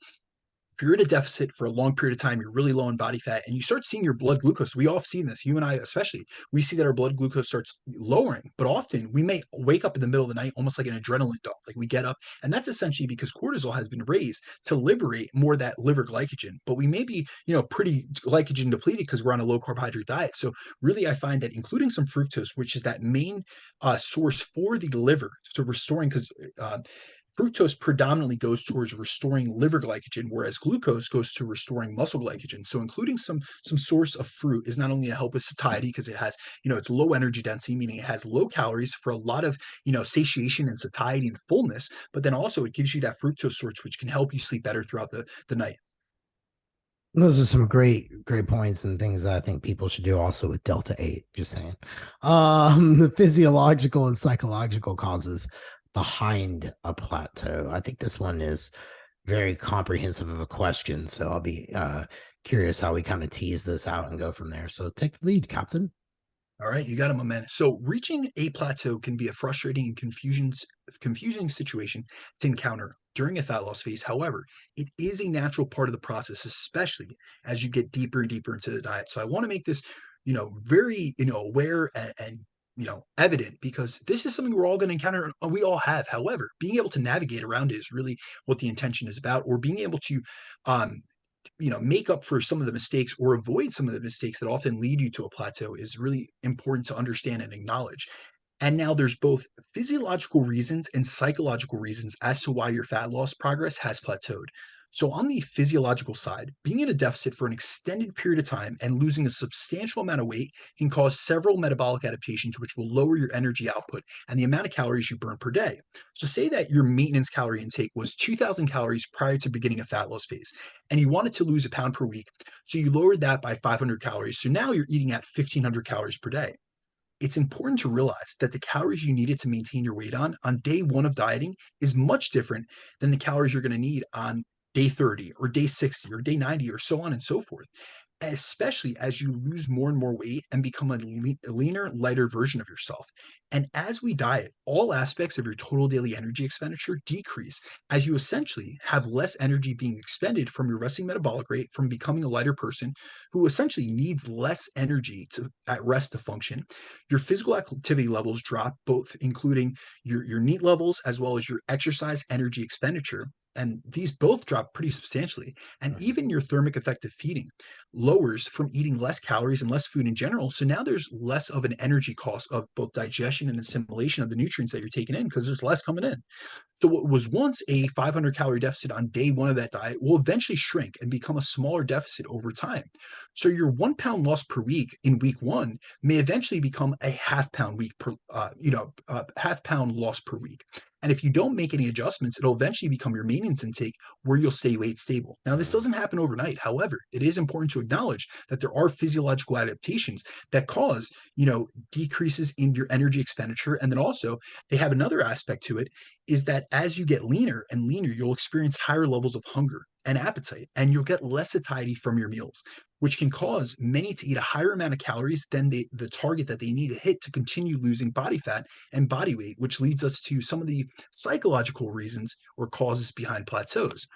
if you're in a deficit for a long period of time, you're really low in body fat, and you start seeing your blood glucose. We all have seen this, you and I especially. We see that our blood glucose starts lowering, but often we may wake up in the middle of the night almost like an adrenaline dump. Like we get up, and that's essentially because cortisol has been raised to liberate more of that liver glycogen. But we may be, pretty glycogen depleted because we're on a low carbohydrate diet. So really, I find that including some fructose, which is that main source for the liver to restoring, because fructose predominantly goes towards restoring liver glycogen, whereas glucose goes to restoring muscle glycogen. So including some source of fruit is not only to help with satiety because it has, it's low energy density, meaning it has low calories for a lot of, satiation and satiety and fullness, but then also it gives you that fructose source, which can help you sleep better throughout the night. Those are some great points and things that I think people should do also with Delta 8. Just saying. The physiological and psychological causes behind a plateau. I think this one is very comprehensive of a question. So I'll be curious how we kind of tease this out and go from there. So take the lead, Captain. All right, you got it, my man. So reaching a plateau can be a frustrating and confusing situation to encounter during a fat loss phase. However, it is a natural part of the process, especially as you get deeper and deeper into the diet. So I want to make this, very, aware and evident, because this is something we're all going to encounter. We all have. However, being able to navigate around it is really what the intention is about, or being able to, make up for some of the mistakes or avoid some of the mistakes that often lead you to a plateau is really important to understand and acknowledge. And now there's both physiological reasons and psychological reasons as to why your fat loss progress has plateaued. So, on the physiological side, being in a deficit for an extended period of time and losing a substantial amount of weight can cause several metabolic adaptations, which will lower your energy output and the amount of calories you burn per day. So, say that your maintenance calorie intake was 2,000 calories prior to beginning a fat loss phase, and you wanted to lose a pound per week. So, you lowered that by 500 calories. So, now you're eating at 1,500 calories per day. It's important to realize that the calories you needed to maintain your weight on day one of dieting is much different than the calories you're going to need on day 30 or day 60 or day 90 or so on and so forth, especially as you lose more and more weight and become a leaner, lighter version of yourself. And as we diet, all aspects of your total daily energy expenditure decrease as you essentially have less energy being expended from your resting metabolic rate from becoming a lighter person who essentially needs less energy at rest to function. Your physical activity levels drop, both including your NEAT levels as well as your exercise energy expenditure. And these both drop pretty substantially. And even your thermic effect of feeding lowers from eating less calories and less food in general. So now there's less of an energy cost of both digestion and assimilation of the nutrients that you're taking in because there's less coming in. So what was once a 500 calorie deficit on day one of that diet will eventually shrink and become a smaller deficit over time. So your 1 pound loss per week in week one may eventually become a half pound loss per week. And if you don't make any adjustments, it'll eventually become your maintenance intake where you'll stay weight stable. Now, this doesn't happen overnight. However, it is important to acknowledge that there are physiological adaptations that cause, decreases in your energy expenditure. And then also they have another aspect to it is that as you get leaner and leaner, you'll experience higher levels of hunger and appetite, and you'll get less satiety from your meals, which can cause many to eat a higher amount of calories than the target that they need to hit to continue losing body fat and body weight, which leads us to some of the psychological reasons or causes behind plateaus.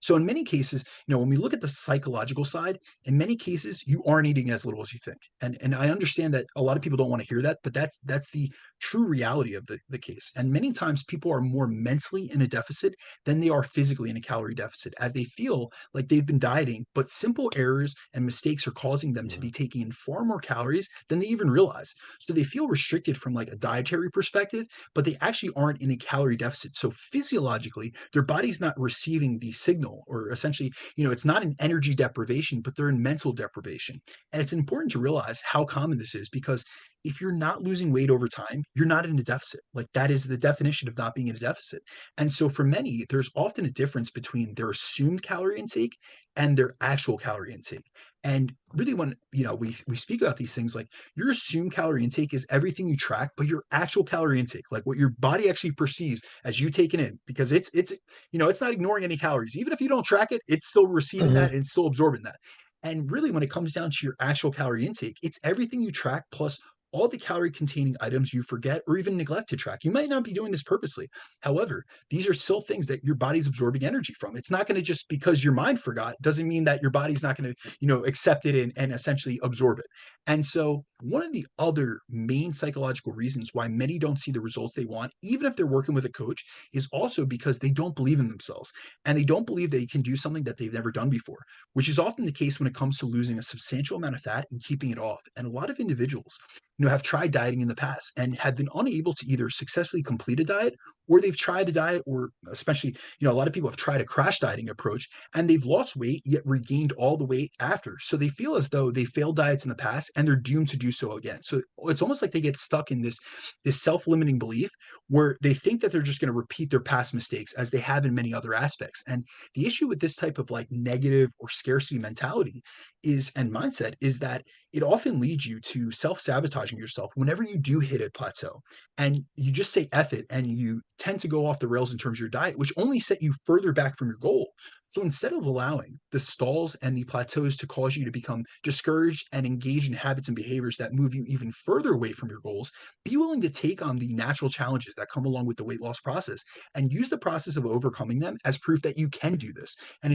So in many cases, when we look at the psychological side, in many cases you aren't eating as little as you think. And I understand that a lot of people don't want to hear that, but that's the true reality of the case. And many times people are more mentally in a deficit than they are physically in a calorie deficit, as they feel like they've been dieting, but simple errors and mistakes are causing them to be taking in far more calories than they even realize. So they feel restricted from like a dietary perspective, but they actually aren't in a calorie deficit. So physiologically, their body's not receiving the signal, or essentially, it's not an energy deprivation, but they're in mental deprivation. And it's important to realize how common this is, because if you're not losing weight over time, you're not in a deficit. Like, that is the definition of not being in a deficit. And so for many, there's often a difference between their assumed calorie intake and their actual calorie intake. And really, when we speak about these things, like, your assumed calorie intake is everything you track, but your actual calorie intake, like what your body actually perceives as you taking in, because it's not ignoring any calories. Even if you don't track it, it's still receiving that Mhm. and still absorbing that. And really, when it comes down to your actual calorie intake, it's everything you track plus all the calorie containing items you forget or even neglect to track. You might not be doing this purposely. However, these are still things that your body's absorbing energy from. It's not going to, just because your mind forgot, doesn't mean that your body's not going to, accept it and essentially absorb it. And so one of the other main psychological reasons why many don't see the results they want, even if they're working with a coach, is also because they don't believe in themselves, and they don't believe they can do something that they've never done before, which is often the case when it comes to losing a substantial amount of fat and keeping it off. And a lot of individuals, have tried dieting in the past and have been unable to either successfully complete a diet, or they've tried a diet, or especially, a lot of people have tried a crash dieting approach and they've lost weight yet regained all the weight after. So they feel as though they failed diets in the past and they're doomed to do so again. So it's almost like they get stuck in this self-limiting belief where they think that they're just going to repeat their past mistakes, as they have in many other aspects. And the issue with this type of like negative or scarcity mentality and mindset is that it often leads you to self-sabotaging yourself whenever you do hit a plateau, and you just say F it, and you tend to go off the rails in terms of your diet, which only set you further back from your goal. So instead of allowing the stalls and the plateaus to cause you to become discouraged and engage in habits and behaviors that move you even further away from your goals, be willing to take on the natural challenges that come along with the weight loss process, and use the process of overcoming them as proof that you can do this. And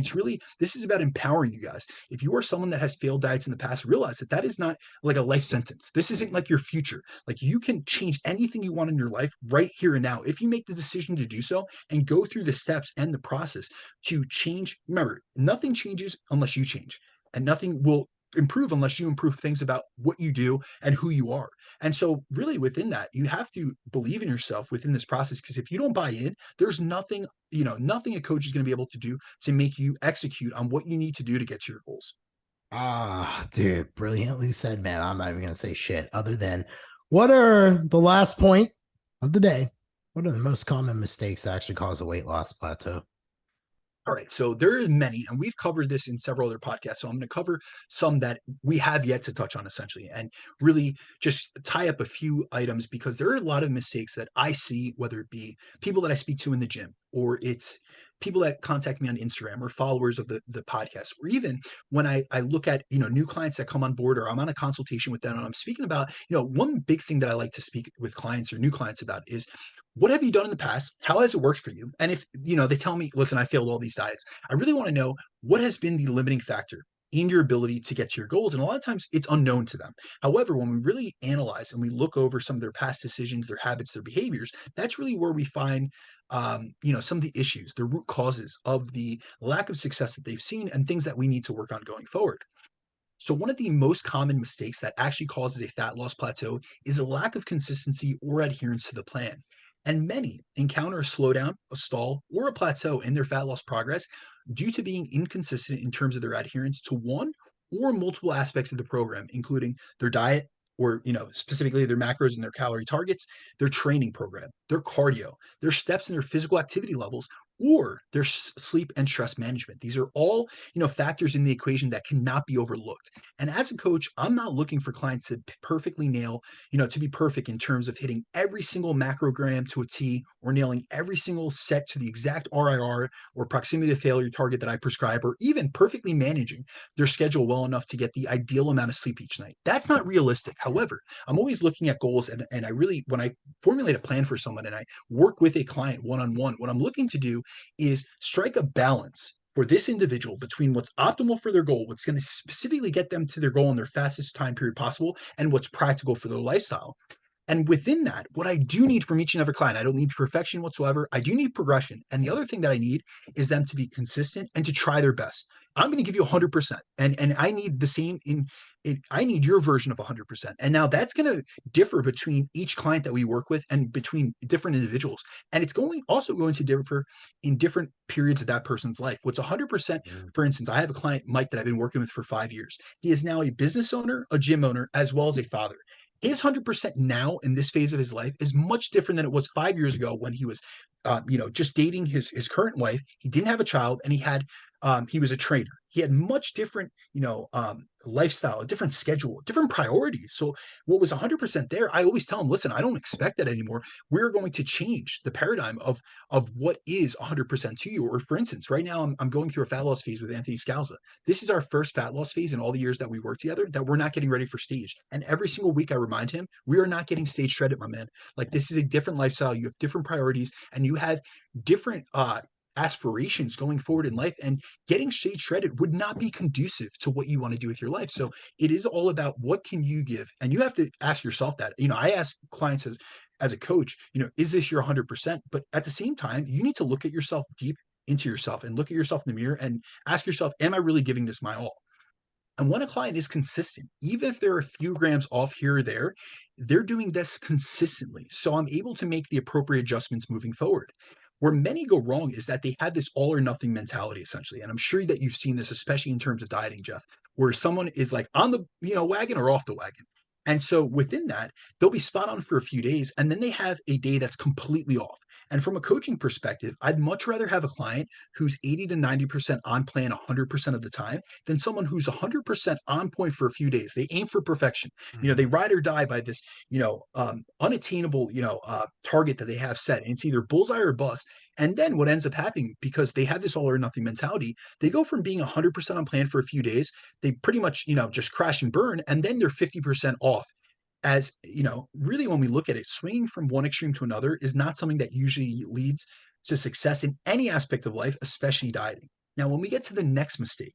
this is about empowering you guys. If you are someone that has failed diets in the past, realize that that is not like a life sentence. This isn't like your future. Like, you can change anything you want in your life right here and now if you make the decision to do so and go through the steps and the process to change. Remember, nothing changes unless you change, and nothing will improve unless you improve things about what you do and who you are. And so really, within that, you have to believe in yourself within this process, because if you don't buy in, there's nothing a coach is going to be able to do to make you execute on what you need to do to get to your goals. Ah, dude, brilliantly said, man. I'm not even going to say shit other than, what are the last point of the day? What are the most common mistakes that actually cause a weight loss plateau? All right, so there is many, and we've covered this in several other podcasts. So I'm going to cover some that we have yet to touch on, essentially, and really just tie up a few items, because there are a lot of mistakes that I see, whether it be people that I speak to in the gym, or it's people that contact me on Instagram, or followers of the podcast, or even when I look at new clients that come on board, or I'm on a consultation with them and I'm speaking about, one big thing that I like to speak with clients or new clients about is, what have you done in the past? How has it worked for you? And if, they tell me, listen, I failed all these diets, I really want to know, what has been the limiting factor in your ability to get to your goals. And a lot of times it's unknown to them. However, when we really analyze and we look over some of their past decisions, their habits, their behaviors, that's really where we find, some of the issues, the root causes of the lack of success that they've seen, and things that we need to work on going forward. So one of the most common mistakes that actually causes a fat loss plateau is a lack of consistency or adherence to the plan. And many encounter a slowdown, a stall, or a plateau in their fat loss progress due to being inconsistent in terms of their adherence to one or multiple aspects of the program, including their diet, or specifically their macros and their calorie targets, their training program, their cardio, their steps and their physical activity levels, or their sleep and stress management. These are all factors in the equation that cannot be overlooked. And as a coach, I'm not looking for clients to perfectly nail, to be perfect in terms of hitting every single macrogram to a T, or nailing every single set to the exact RIR or proximity to failure target that I prescribe, or even perfectly managing their schedule well enough to get the ideal amount of sleep each night. That's not realistic. However, I'm always looking at goals, and I really, when I formulate a plan for someone and I work with a client one-on-one, what I'm looking to do is strike a balance for this individual between what's optimal for their goal, what's going to specifically get them to their goal in their fastest time period possible, and what's practical for their lifestyle. And within that, what I do need from each and every client, I don't need perfection whatsoever. I do need progression. And the other thing that I need is them to be consistent and to try their best. I'm going to give you 100%. And I need the same I need your version of 100%. And now that's going to differ between each client that we work with and between different individuals. And it's also going to differ in different periods of that person's life. What's 100%, for instance, I have a client, Mike, that I've been working with for 5 years. He is now a business owner, a gym owner, as well as a father. His 100% now in this phase of his life is much different than it was 5 years ago when he was, just dating his current wife. He didn't have a child, and he was a trainer. He had much different, lifestyle, a different schedule, different priorities. So what was 100% there, I always tell him, listen, I don't expect that anymore. We're going to change the paradigm of what is 100% to you. Or for instance, right now I'm going through a fat loss phase with Anthony Scalza. This is our first fat loss phase in all the years that we work together, that we're not getting ready for stage. And every single week I remind him, we are not getting stage shredded, my man. Like, this is a different lifestyle. You have different priorities, and you have different aspirations going forward in life, and getting shade shredded would not be conducive to what you want to do with your life. So it is all about what can you give, and you have to ask yourself that. I ask clients as a coach, is this your 100%? But at the same time, you need to look at yourself deep into yourself and look at yourself in the mirror and ask yourself, am I really giving this my all? And when a client is consistent, even if they're a few grams off here or there, they're doing this consistently. So I'm able to make the appropriate adjustments moving forward. Where many go wrong is that they have this all or nothing mentality, essentially. And I'm sure that you've seen this, especially in terms of dieting, Jeff, where someone is like on the wagon or off the wagon. And so within that, they'll be spot on for a few days, and then they have a day that's completely off. And from a coaching perspective, I'd much rather have a client who's 80 to 90% on plan 100% of the time than someone who's 100% on point for a few days. They aim for perfection. They ride or die by this, unattainable, target that they have set. And it's either bullseye or bust. And then what ends up happening, because they have this all or nothing mentality, they go from being 100% on plan for a few days. They pretty much, just crash and burn. And then they're 50% off. As really, when we look at it, swinging from one extreme to another is not something that usually leads to success in any aspect of life, especially dieting. Now, when we get to the next mistake,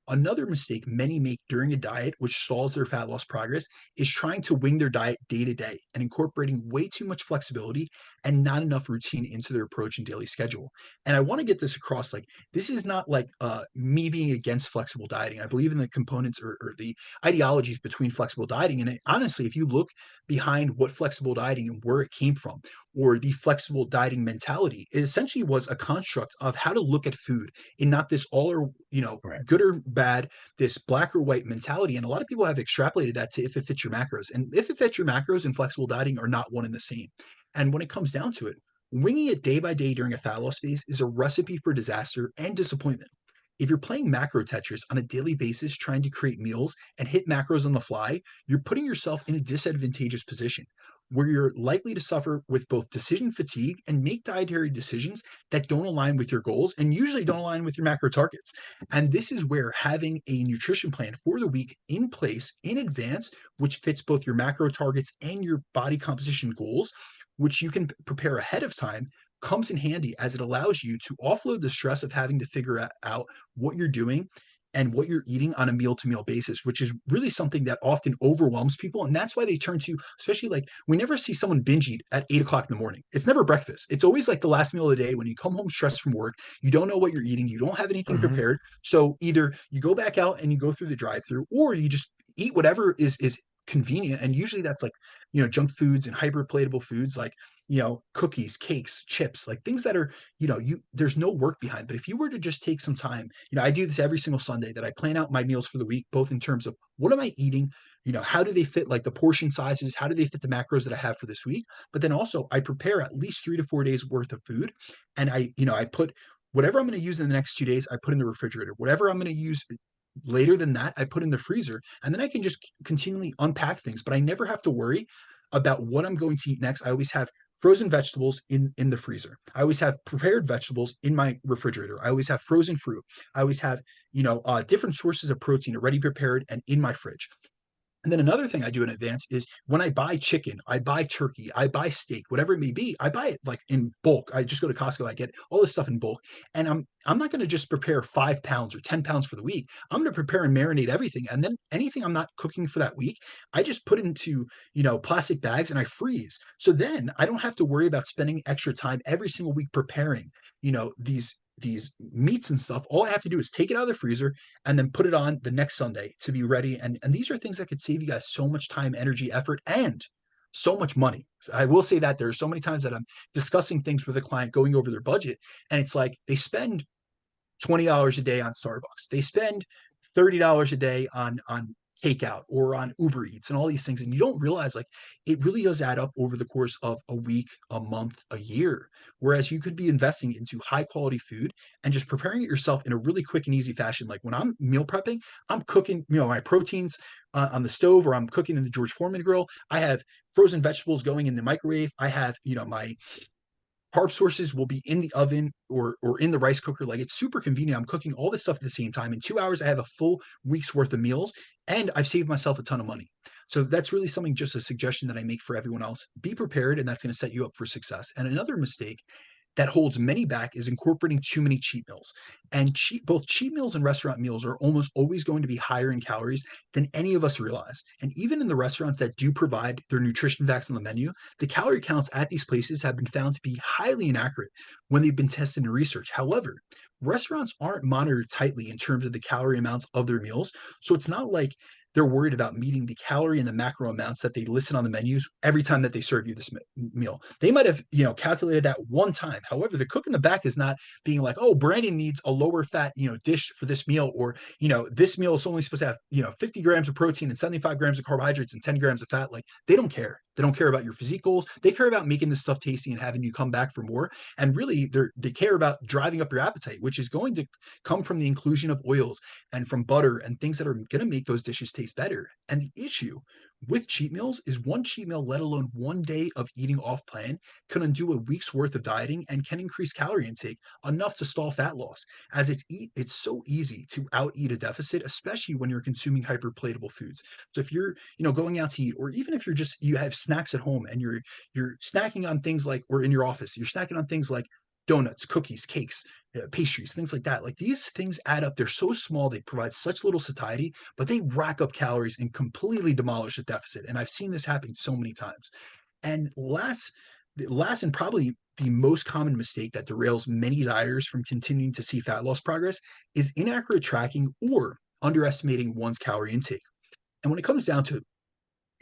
another mistake many make during a diet, which stalls their fat loss progress, is trying to wing their diet day to day and incorporating way too much flexibility and not enough routine into their approach and daily schedule. And I want to get this across, like, this is not like me being against flexible dieting. I believe in the components or the ideologies between flexible dieting. And honestly, if you look behind what flexible dieting and where it came from, or the flexible dieting mentality, it essentially was a construct of how to look at food in not this all or, Right. good or bad, this black or white mentality. And a lot of people have extrapolated that to if it fits your macros. And if it fits your macros and flexible dieting are not one and the same. And when it comes down to it, winging it day by day during a fat loss phase is a recipe for disaster and disappointment. If you're playing macro Tetris on a daily basis, trying to create meals and hit macros on the fly, you're putting yourself in a disadvantageous position where you're likely to suffer with both decision fatigue and make dietary decisions that don't align with your goals and usually don't align with your macro targets. And this is where having a nutrition plan for the week in place in advance, which fits both your macro targets and your body composition goals, which you can prepare ahead of time, comes in handy, as it allows you to offload the stress of having to figure out what you're doing and what you're eating on a meal to meal basis, which is really something that often overwhelms people. And that's why they turn to, especially, like, we never see someone binge eat at 8 o'clock in the morning. It's never breakfast. It's always like the last meal of the day when you come home stressed from work. You don't know what you're eating. You don't have anything Mhm. prepared. So either you go back out and you go through the drive through, or you just eat whatever is convenient. And usually that's like, junk foods and hyper palatable foods. Like, cookies, cakes, chips, like things that are, there's no work behind. But if you were to just take some time, I do this every single Sunday that I plan out my meals for the week, both in terms of what am I eating, how do they fit, like the portion sizes, how do they fit the macros that I have for this week? But then also I prepare at least 3 to 4 days worth of food. And I put whatever I'm going to use in the next 2 days, I put in the refrigerator. Whatever I'm going to use later than that, I put in the freezer. And then I can just continually unpack things, but I never have to worry about what I'm going to eat next. I always have frozen vegetables in the freezer. I always have prepared vegetables in my refrigerator. I always have frozen fruit. I always have, different sources of protein already prepared and in my fridge. And then another thing I do in advance is when I buy chicken, I buy turkey, I buy steak, whatever it may be, I buy it like in bulk. I just go to Costco, I get all this stuff in bulk. And I'm not going to just prepare 5 pounds or 10 pounds for the week. I'm going to prepare and marinate everything. And then anything I'm not cooking for that week, I just put into, plastic bags and I freeze. So then I don't have to worry about spending extra time every single week preparing, these meats and stuff. All I have to do is take it out of the freezer and then put it on the next Sunday to be ready. And these are things that could save you guys so much time, energy, effort, and so much money. So I will say that there are so many times that I'm discussing things with a client going over their budget, and it's like they spend $20 a day on Starbucks. They spend $30 a day on takeout or on Uber Eats and all these things. And you don't realize like it really does add up over the course of a week, a month, a year. Whereas you could be investing into high quality food and just preparing it yourself in a really quick and easy fashion. Like when I'm meal prepping, I'm cooking, my proteins on the stove, or I'm cooking in the George Foreman grill. I have frozen vegetables going in the microwave. I have, my carb sources will be in the oven or in the rice cooker. Like it's super convenient. I'm cooking all this stuff at the same time. In 2 hours, I have a full week's worth of meals, and I've saved myself a ton of money. So that's really something, just a suggestion that I make for everyone else. Be prepared, and that's going to set you up for success. And another mistake that holds many back is incorporating too many cheat meals. And both cheat meals and restaurant meals are almost always going to be higher in calories than any of us realize. And even in the restaurants that do provide their nutrition facts on the menu, the calorie counts at these places have been found to be highly inaccurate when they've been tested in research. However, restaurants aren't monitored tightly in terms of the calorie amounts of their meals. So it's not like they're worried about meeting the calorie and the macro amounts that they listed on the menus every time that they serve you this meal. They might have, calculated that one time. However, the cook in the back is not being like, oh, Brandon needs a lower fat, dish for this meal, or, this meal is only supposed to have, 50 grams of protein and 75 grams of carbohydrates and 10 grams of fat. Like they don't care. They don't care about your physique goals. They care about making this stuff tasty and having you come back for more. And really, they care about driving up your appetite, which is going to come from the inclusion of oils and from butter and things that are going to make those dishes taste better. And the issue with cheat meals is one cheat meal, let alone one day of eating off plan, can undo a week's worth of dieting and can increase calorie intake enough to stall fat loss. As it's so easy to out eat a deficit, especially when you're consuming hyperpalatable foods. So if you're, going out to eat, or even if you have snacks at home and you're snacking on things like, or in your office, you're snacking on things like donuts, cookies, cakes, pastries, things like that. Like these things add up. They're so small, they provide such little satiety, but they rack up calories and completely demolish the deficit. And I've seen this happen so many times. And last and probably the most common mistake that derails many dieters from continuing to see fat loss progress is inaccurate tracking or underestimating one's calorie intake. And when it comes down to it,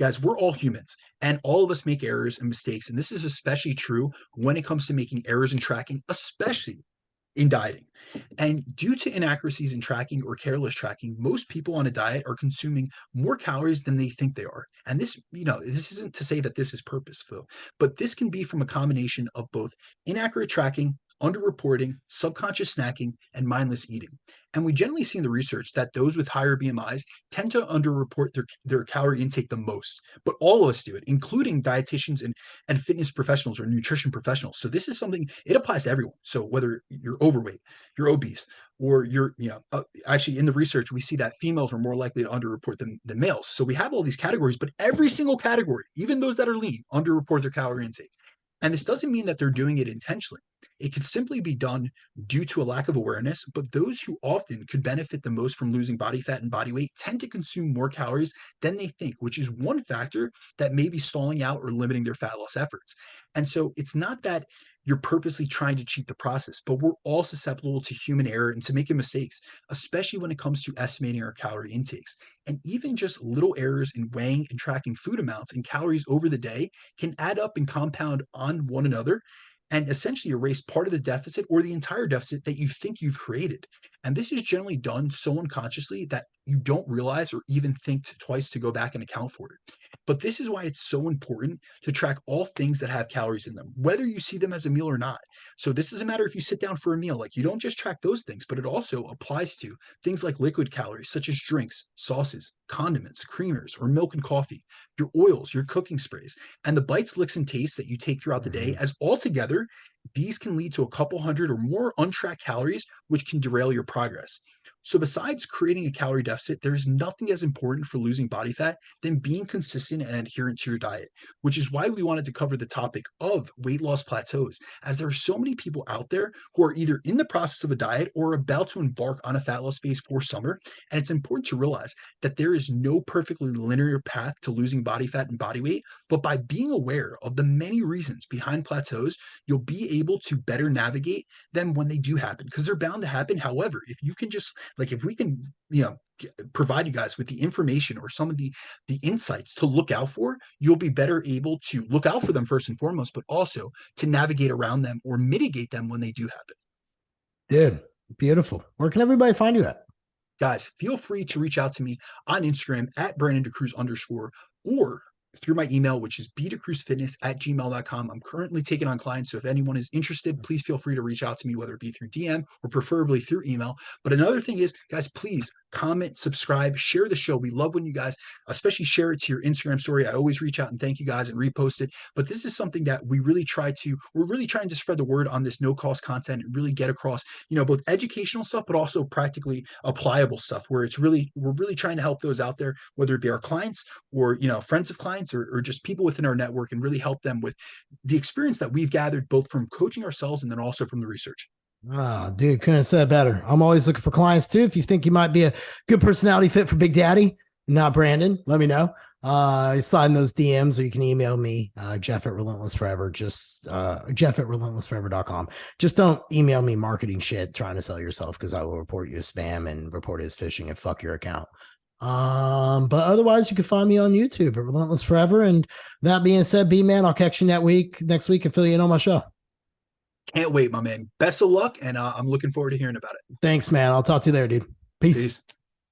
guys, we're all humans and all of us make errors and mistakes. And this is especially true when it comes to making errors in tracking, especially in dieting. And due to inaccuracies in tracking or careless tracking, most people on a diet are consuming more calories than they think they are. And this isn't to say that this is purposeful, but this can be from a combination of both inaccurate tracking, underreporting, subconscious snacking, and mindless eating. And we generally see in the research that those with higher BMIs tend to underreport their calorie intake the most. But all of us do it, including dietitians and fitness professionals or nutrition professionals. So this is something, it applies to everyone. So whether you're overweight, you're obese, or you're, actually in the research, we see that females are more likely to underreport than males. So we have all these categories, but every single category, even those that are lean, underreport their calorie intake. And this doesn't mean that they're doing it intentionally. It could simply be done due to a lack of awareness, but those who often could benefit the most from losing body fat and body weight tend to consume more calories than they think, which is one factor that may be stalling out or limiting their fat loss efforts. And so it's not that you're purposely trying to cheat the process. But we're all susceptible to human error and to making mistakes, especially when it comes to estimating our calorie intakes. And even just little errors in weighing and tracking food amounts and calories over the day can add up and compound on one another and essentially erase part of the deficit or the entire deficit that you think you've created. And this is generally done so unconsciously that you don't realize or even think twice to go back and account for it. But this is why it's so important to track all things that have calories in them, whether you see them as a meal or not. So this doesn't matter if you sit down for a meal, like you don't just track those things, but it also applies to things like liquid calories, such as drinks, sauces, condiments, creamers, or milk and coffee, your oils, your cooking sprays, and the bites, licks, and tastes that you take throughout the day. As altogether, these can lead to a couple hundred or more untracked calories, which can derail your progress. So, besides creating a calorie deficit, there is nothing as important for losing body fat than being consistent and adherent to your diet, which is why we wanted to cover the topic of weight loss plateaus, as there are so many people out there who are either in the process of a diet or about to embark on a fat loss phase for summer. And it's important to realize that there is no perfectly linear path to losing body fat and body weight, but by being aware of the many reasons behind plateaus, you'll be able to better navigate them when they do happen, because they're bound to happen. However, if you can just like if we can, provide you guys with the information or some of the insights to look out for, you'll be better able to look out for them first and foremost, but also to navigate around them or mitigate them when they do happen. Dude, beautiful. Where can everybody find you at? Guys, feel free to reach out to me on Instagram at @BrandonDeCruz_ or through my email, which is bdecruzfitness@gmail.com. I'm currently taking on clients, so if anyone is interested, please feel free to reach out to me, whether it be through DM or preferably through email. But another thing is, guys, please comment, subscribe, share the show. We love when you guys, especially share it to your Instagram story. I always reach out and thank you guys and repost it. But this is something that we're really trying to spread the word on this no-cost content and really get across, both educational stuff, but also practically applicable stuff where we're really trying to help those out there, whether it be our clients or, friends of clients or just people within our network, and really help them with the experience that we've gathered both from coaching ourselves and then also from the research. Oh, dude, couldn't have said better. I'm always looking for clients too. If you think you might be a good personality fit for Big Daddy, not Brandon, let me know. Slide in those DMs, or you can email me, Jeff at Relentless Forever, just Jeff at relentlessforever.com. Just don't email me marketing shit trying to sell yourself, because I will report you as spam and report it as phishing and fuck your account. But otherwise you can find me on YouTube at Relentless Forever. And that being said, B-Man, I'll catch you next week and fill you in on my show. Can't wait, my man. Best of luck, and I'm looking forward to hearing about it. Thanks, man. I'll talk to you there, dude. Peace.